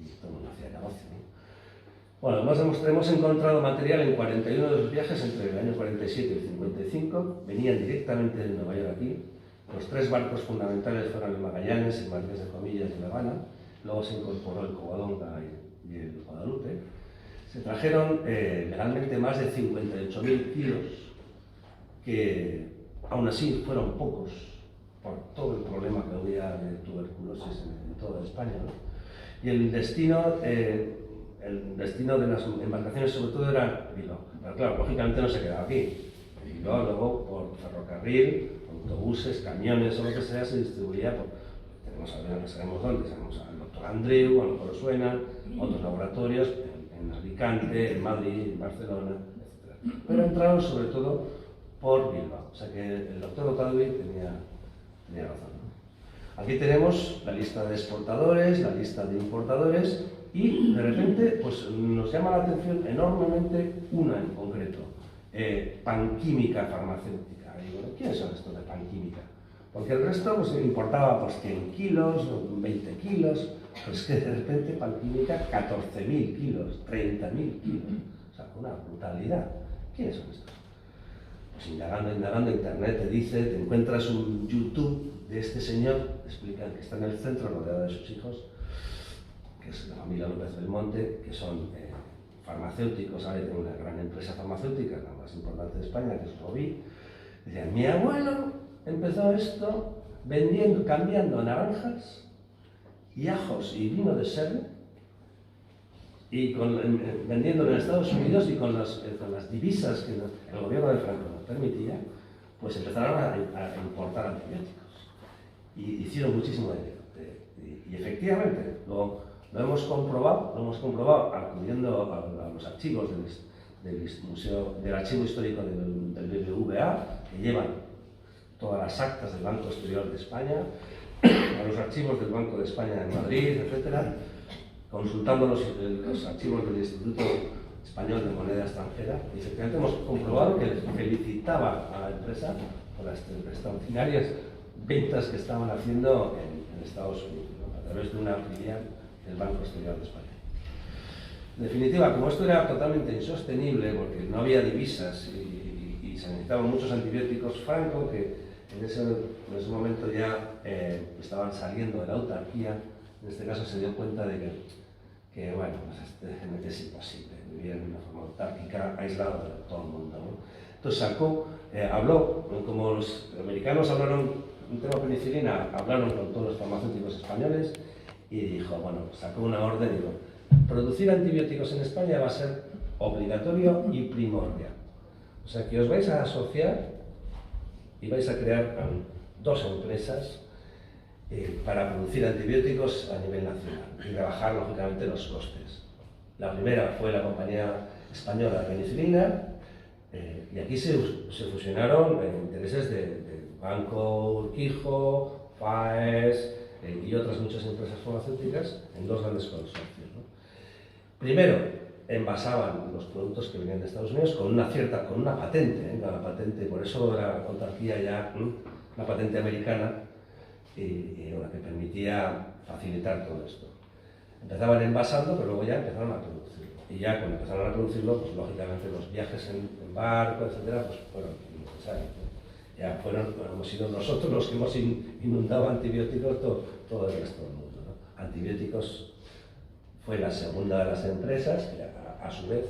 [SPEAKER 5] Y todo el mundo hacía negocio, ¿no? Bueno, además hemos encontrado material en 41 de los viajes entre el año 47 y el 55, venían directamente de Nueva York aquí. Los 3 barcos fundamentales fueron el Magallanes, el Marqués de Comillas y La Habana, luego se incorporó el Covadonga y el Guadalupe, se trajeron legalmente más de 58.000 kilos, que aún así fueron pocos por todo el problema que había de tuberculosis en toda España, ¿no? Y el destino de las embarcaciones sobre todo era Bilbao. Pero claro, lógicamente no se quedaba aquí. Bilbao luego por ferrocarril, autobuses, camiones o lo que sea se distribuía por, no sabemos dónde, sabemos al doctor Andreu, a lo mejor os suena, otros laboratorios en Alicante, en Madrid, en Barcelona, etc. Pero entraron sobre todo por Bilbao, o sea que el doctor Otadui tenía razón, ¿no? Aquí tenemos la lista de exportadores, la lista de importadores y de repente pues, nos llama la atención enormemente una en concreto, Panquímica Farmacéutica. Y digo, ¿quiénes son estos de Panquímica? Porque el resto pues, importaba pues, 100 kilos, 20 kilos, pues que de repente Panquímica 14.000 kilos, 30.000 kilos, o sea, una brutalidad. ¿Quiénes son estos? Pues indagando, internet te dice, te encuentras un YouTube de este señor, te explican que está en el centro rodeado de sus hijos, que es la familia López Belmonte, que son farmacéuticos, ¿sabes? De una gran empresa farmacéutica, la más importante de España, que es Rovi. Decían, mi abuelo empezó esto cambiando naranjas y ajos y vino de sherry y vendiéndolo en Estados Unidos y con las divisas que el gobierno de Franco nos permitía, pues empezaron a importar antibióticos y hicieron muchísimo dinero. Y efectivamente, lo hemos comprobado acudiendo a los archivos del Archivo Histórico del BBVA, que llevan todas las actas del Banco Exterior de España, a los archivos del Banco de España en Madrid, etc., consultando los archivos del Instituto Español de Moneda Extranjera, y efectivamente hemos comprobado que les felicitaba a la empresa por las extraordinarias ventas que estaban haciendo en Estados Unidos, ¿no? A través de una filial del Banco Exterior de España. En definitiva, como esto era totalmente insostenible, porque no había divisas y se necesitaban muchos antibióticos, Franco, que en ese momento ya estaban saliendo de la autarquía, en este caso se dio cuenta de que bueno, pues es imposible vivir de una forma autárquica, aislado de todo el mundo, ¿no? Entonces habló, como los americanos hablaron un tema penicilina, hablaron con todos los farmacéuticos españoles y dijo, bueno, sacó una orden y dijo, producir antibióticos en España va a ser obligatorio y primordial. O sea que os vais a asociar y vais a crear dos empresas para producir antibióticos a nivel nacional y rebajar lógicamente los costes. La primera fue la compañía española de penicilina y aquí se fusionaron intereses de Banco Urquijo, FAES y otras muchas empresas farmacéuticas en dos grandes consorcios, ¿no? Primero, envasaban los productos que venían de Estados Unidos con una patente, la patente, por eso la autarquía ya, la patente americana, y la que permitía facilitar todo esto. Empezaban envasando, pero luego ya empezaron a producirlo. Y ya cuando empezaron a producirlo, pues lógicamente los viajes en barco, etcétera, pues fueron innecesarios, ¿no? Ya hemos sido nosotros los que hemos inundado antibióticos todo el resto del mundo, ¿no? Antibióticos fue la segunda de las empresas, que a su vez,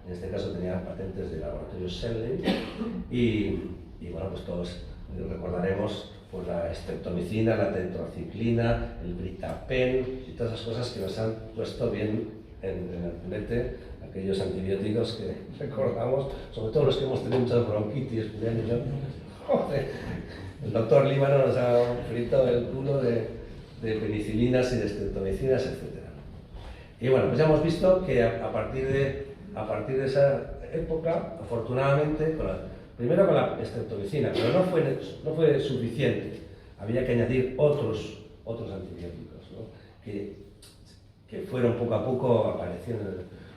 [SPEAKER 5] en este caso tenían patentes de laboratorios Shenley, y bueno, pues todos recordaremos pues, la streptomicina, la tetraciclina, el britapen y todas esas cosas que nos han puesto bien en el filete, aquellos antibióticos que recordamos, sobre todo los que hemos tenido muchas bronquitis, Julián y yo. Joder, el doctor Líbano nos ha frito el culo de penicilinas y de streptomicinas, etc. Y bueno, pues ya hemos visto que a partir de esa época, afortunadamente, primero con la streptomicina, pero no fue suficiente. Había que añadir otros antibióticos, ¿no? que fueron poco a poco apareciendo.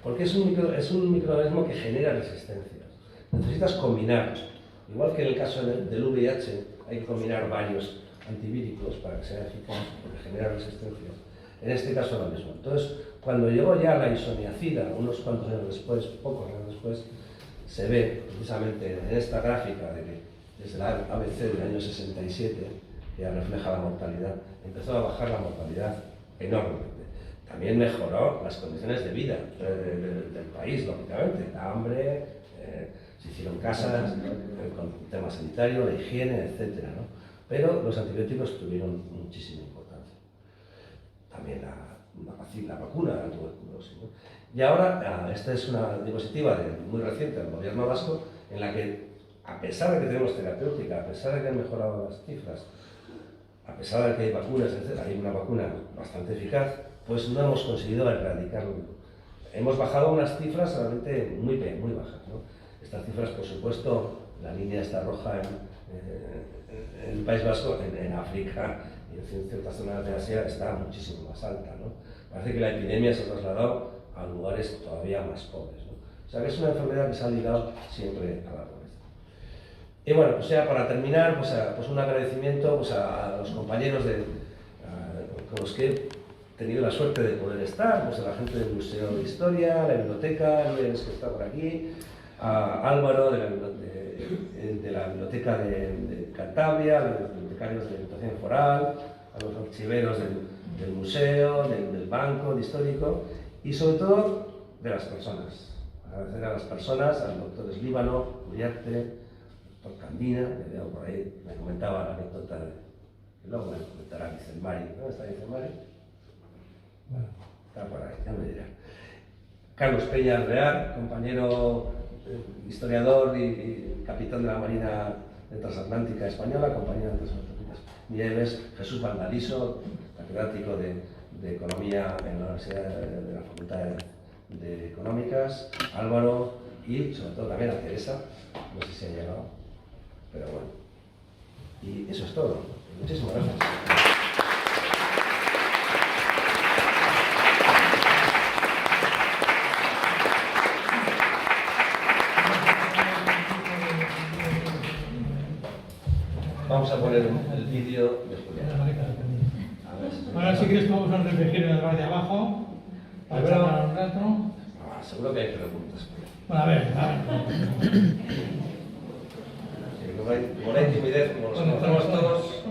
[SPEAKER 5] Porque es un microorganismo que genera resistencias. Necesitas combinar. Igual que en el caso del VIH, hay que combinar varios antivíticos para que sea eficaz, porque genera resistencias. En este caso lo mismo. Entonces, cuando llegó ya la isoniazida, unos cuantos años después, pocos años después, se ve precisamente en esta gráfica de que desde la ABC del año 67, que ya refleja la mortalidad, empezó a bajar la mortalidad enormemente. También mejoró las condiciones de vida del país, lógicamente. El hambre, se hicieron casas con tema sanitario, la higiene, etc., ¿no? Pero los antibióticos tuvieron muchísima importancia. También la vacuna de la tuberculosis, ¿no? Y ahora, esta es una diapositiva muy reciente del gobierno vasco, en la que, a pesar de que tenemos terapéutica, a pesar de que han mejorado las cifras, a pesar de que hay vacunas, etc., hay una vacuna bastante eficaz, pues no hemos conseguido erradicarlo. Hemos bajado unas cifras realmente muy bajas, ¿no? Estas cifras, por supuesto, la línea está roja en el País Vasco, en África y en ciertas zonas de Asia está muchísimo más alta, ¿no? Parece que la epidemia se ha trasladado a lugares todavía más pobres, ¿no? O sea que es una enfermedad que se ha ligado siempre a la pobreza. Y bueno, pues ya para terminar, pues un agradecimiento pues a los compañeros con los que he tenido la suerte de poder estar, pues a la gente del Museo de Historia, la biblioteca, Luis, que está por aquí, a Álvaro de la Biblioteca de Cantabria, a los bibliotecarios de la Diputación Foral, a los archiveros del museo, del banco, de histórico, y sobre todo de las personas. Agradecer a las personas, al doctor Eslíbano, Uriarte, al doctor Candina, que veo por ahí, me comentaba la anécdota y luego me comentará Vicente Mari. ¿Dónde está Vicente Mari? Bueno, está por ahí, ya me dirá. Carlos Peña Alvear, compañero historiador y capitán de la Marina Transatlántica Española, compañero de Transatlánticas Nieves, Jesús Vandaliso, catedrático de Economía en la Universidad de la Facultad de Económicas, Álvaro y sobre todo también a Teresa, no sé si ha llegado, pero bueno. Y eso es todo. Muchísimas gracias. Vamos a poner el vídeo de Julián.
[SPEAKER 3] Ahora si quieres vamos a reflejar en el bar de abajo, para charlar un rato.
[SPEAKER 5] Seguro que hay preguntas.
[SPEAKER 3] Bueno, a ver.
[SPEAKER 5] Como la timidez, como nos conocemos todos.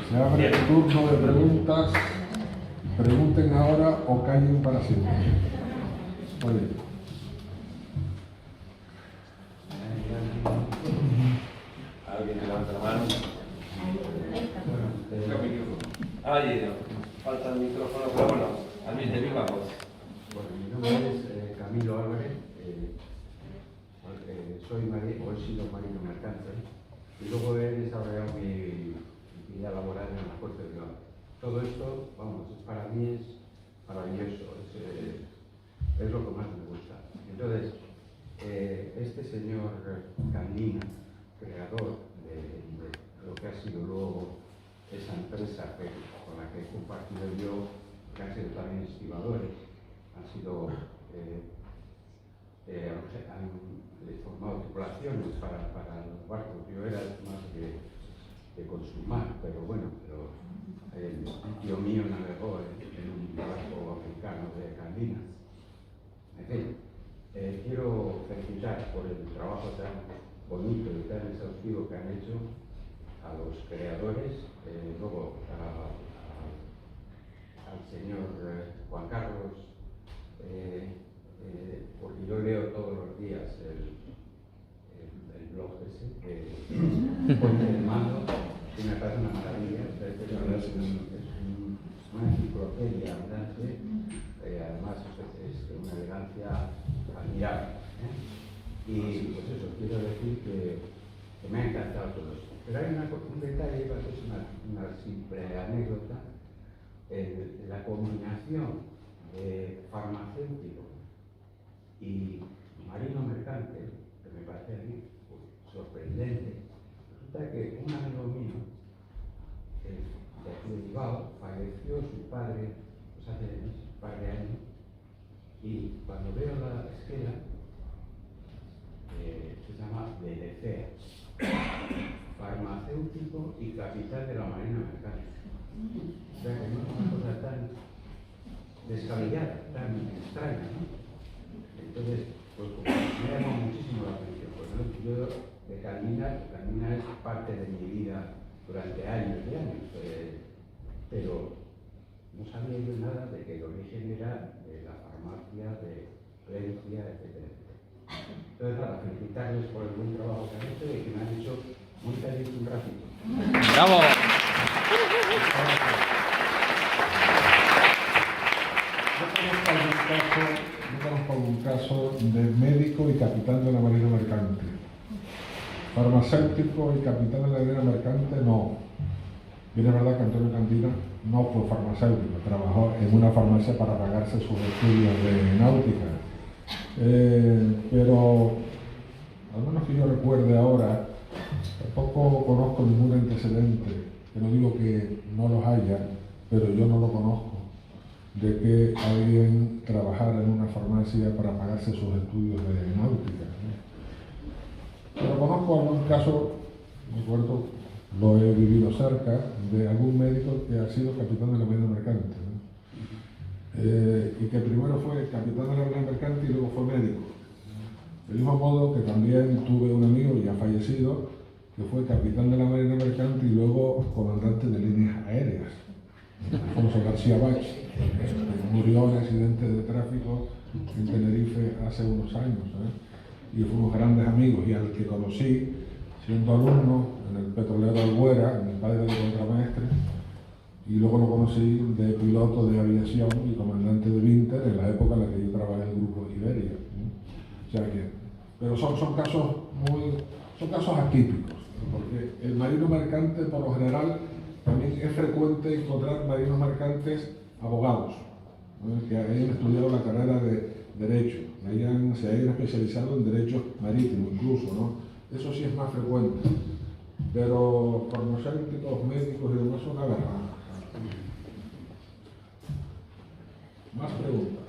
[SPEAKER 2] Se abre el turno de preguntas. Pregunten ahora o callen para siempre. Oye.
[SPEAKER 5] Alguien que levanta la mano. Ahí, falta el micrófono, pero bueno, a mí de viva voz.
[SPEAKER 7] Bueno, mi nombre es Camilo Álvarez, soy marino, he sido marino mercante y luego he desarrollado mi vida laboral en la Fuerza de Bilbao. Todo esto, vamos, para mí es maravilloso, es lo que más me gusta. Entonces, este señor Candina, creador de lo que ha sido luego esa empresa con la que he compartido yo, que han sido también estibadores, han sido han formado tripulaciones para los barcos. Yo era más de consumar, pero bueno, el tío mío navegó en un barco africano de Candina. En fin, quiero felicitar por el trabajo tan bonito y tan exhaustivo que han hecho a los creadores, luego al señor Juan Carlos, porque yo leo todos los días el blog ese que pone el mando y me parece una maravilla. Es una enciclopedia andante, además es una elegancia admirable. Y pues eso, quiero decir que me ha encantado todo esto. Pero hay un detalle, es una simple anécdota, la combinación de farmacéutico y marino mercante, que me parece a mí sorprendente. Resulta que un amigo mío, de aquí de Bilbao, falleció su padre pues hace un par de años, y cuando veo la esquela, se llama DLCEA, farmacéutico y capital de la marina mercante. O sea que no es una cosa tan descabellada, tan extraña, ¿no? Entonces, pues como me llama muchísimo la atención, pues ¿no? Yo de Carmina es parte de mi vida durante años y años, pero no sabía yo nada de que el origen era de la farmacia, de Valencia, etcétera, etcétera. Entonces, para felicitarles por el buen trabajo que han hecho y que me han hecho muy feliz un ratito.
[SPEAKER 8] ¡Bravo!
[SPEAKER 2] Yo conozco algún caso de médico y capitán de la marina mercante. Farmacéutico y capitán de la marina mercante, no. Bien es verdad que Antonio Candina no fue farmacéutico, trabajó en una farmacia para pagarse sus estudios de náutica. Pero, al menos que yo recuerde ahora, tampoco conozco ningún antecedente, que no digo que no los haya, pero yo no lo conozco, de que alguien trabajara en una farmacia para pagarse sus estudios de náutica, ¿no? Pero conozco algún caso, me acuerdo, lo he vivido cerca, de algún médico que ha sido capitán de la marina mercante, ¿no? Y que primero fue capitán de la marina mercante y luego fue médico. Del mismo modo que también tuve un amigo ya fallecido que fue capitán de la marina mercante y luego comandante de líneas aéreas, Alfonso García Bach, que murió en accidente de tráfico en Tenerife hace unos años, y fuimos grandes amigos, y al que conocí siendo alumno en el petrolero Albuera, mi padre de contramaestre, y luego lo conocí de piloto de aviación y comandante de Vinter en la época en la que yo trabajé en el grupo Iberia. O sea que, pero son casos atípicos, ¿no? Porque el marino mercante, por lo general, también es frecuente encontrar marinos mercantes abogados, ¿no? Que hayan estudiado la carrera de Derecho, se hayan especializado en Derecho Marítimo incluso, ¿no? Eso sí es más frecuente, pero farmacéuticos, médicos y demás son una verdad. Más preguntas.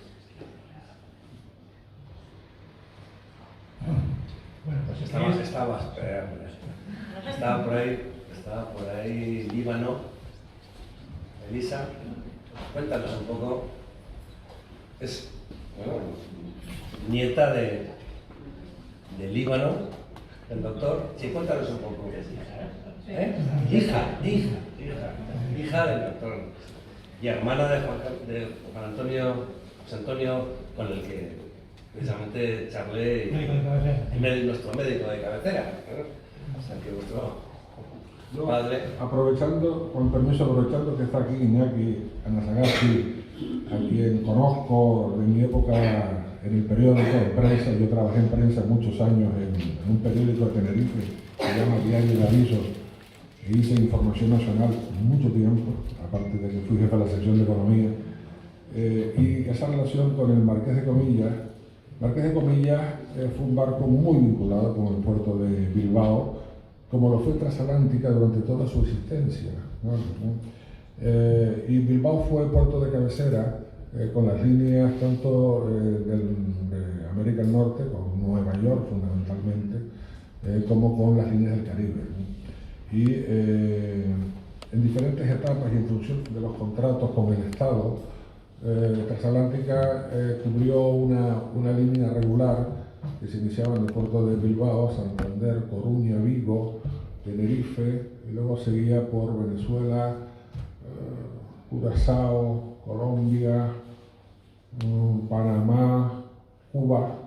[SPEAKER 3] Bueno, pues
[SPEAKER 5] estaba por ahí Líbano. Elisa, cuéntanos un poco. Es nieta de Líbano, el doctor. Sí, cuéntanos un poco. Hija del doctor. Y hermana de Juan Antonio, José Antonio, con el que precisamente charlé, nuestro médico de cabecera. O sea que vuestro padre.
[SPEAKER 2] Aprovechando, con permiso, aprovechando que está aquí Iñaki Anasagasti, a quien conozco de mi época en el periódico de prensa. Yo trabajé en prensa muchos años en un periódico de Tenerife que se llama Diario de Avisos, e hice información nacional mucho tiempo, aparte de que fui jefe de la sección de economía, y esa relación con el Marqués de Comillas. Marqués de Comillas fue un barco muy vinculado con el puerto de Bilbao, como lo fue Transatlántica durante toda su existencia, ¿no? Y Bilbao fue puerto de cabecera con las líneas tanto de América del Norte, con Nueva York fundamentalmente, como con las líneas del Caribe, ¿no? Y en diferentes etapas y en función de los contratos con el Estado, Transatlántica cubrió una línea regular que se iniciaba en el puerto de Bilbao, Santander, Coruña, Vigo, Tenerife, y luego seguía por Venezuela, Curazao, Colombia, Panamá, Cuba,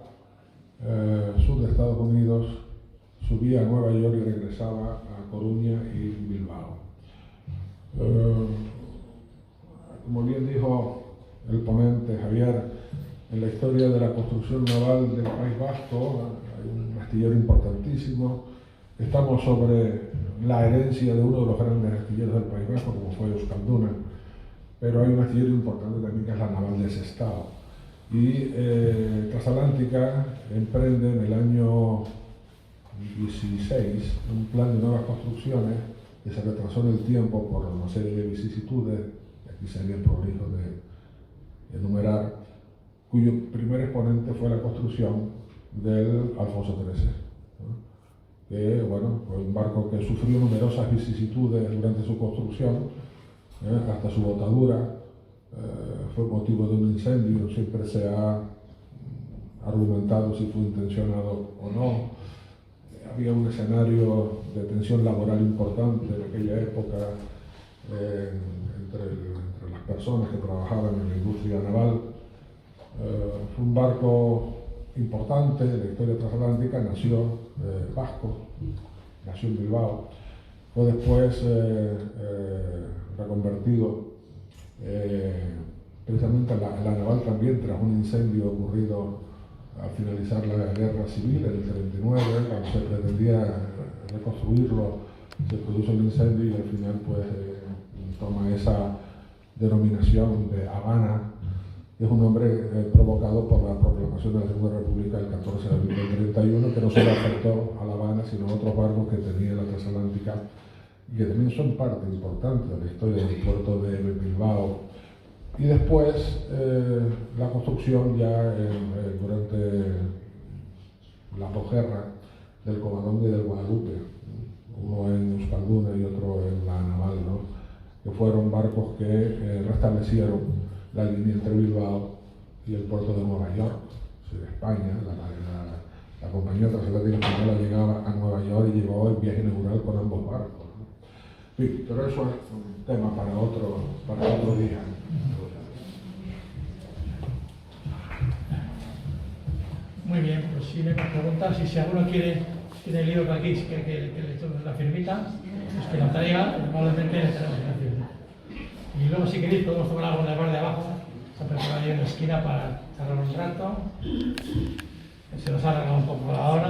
[SPEAKER 2] sur de Estados Unidos, subía a Nueva York y regresaba a Coruña y Bilbao. Como bien dijo el ponente Javier, en la historia de la construcción naval del País Vasco hay un astillero importantísimo. Estamos sobre la herencia de uno de los grandes astilleros del País Vasco, como fue Euskalduna, pero hay un astillero importante también que es la naval de Sestao. Y Transatlántica emprende en el año 16 un plan de nuevas construcciones que se retrasó en el tiempo por una serie de vicisitudes, aquí sería el prolijo de enumerar, cuyo primer exponente fue la construcción del Alfonso XIII, ¿no? Que bueno, fue un barco que sufrió numerosas vicisitudes durante su construcción, hasta su botadura. Fue motivo de un incendio, siempre se ha argumentado si fue intencionado o no. Había un escenario de tensión laboral importante en aquella época entre las personas que trabajaban en la industria naval. Fue un barco importante de la historia transatlántica, nació vasco, nació en Bilbao, fue después reconvertido precisamente la naval también tras un incendio ocurrido al finalizar la guerra civil en el 39, cuando se pretendía reconstruirlo, se produjo el incendio y al final pues toma esa denominación de Habana, que es un nombre provocado por la proclamación de la Segunda República el 14 de abril del 31, que no solo afectó a La Habana, sino a otros barcos que tenía la Transatlántica y que también son parte importante de la historia del puerto de Bilbao. Y después la construcción ya durante la posguerra del Covadonga y del Guadalupe, uno en Euskalduna y otro en la naval, ¿no? Que fueron barcos que restablecieron la línea entre Bilbao y el puerto de Nueva York, de España. La compañía transatlántica española llegaba a Nueva York y llegó el viaje inaugural con ambos barcos, ¿no? Sí, pero eso es un tema para otro día.
[SPEAKER 3] Muy bien, pues si me preguntan si alguno tiene el libro por aquí, que le tome la firmita, pues que lo traiga, probablemente le traemos la firma. Y luego si queréis podemos tomar algo en el bar de abajo, está preparado ahí en la esquina para charlar un rato. Se nos ha alargado un poco la hora.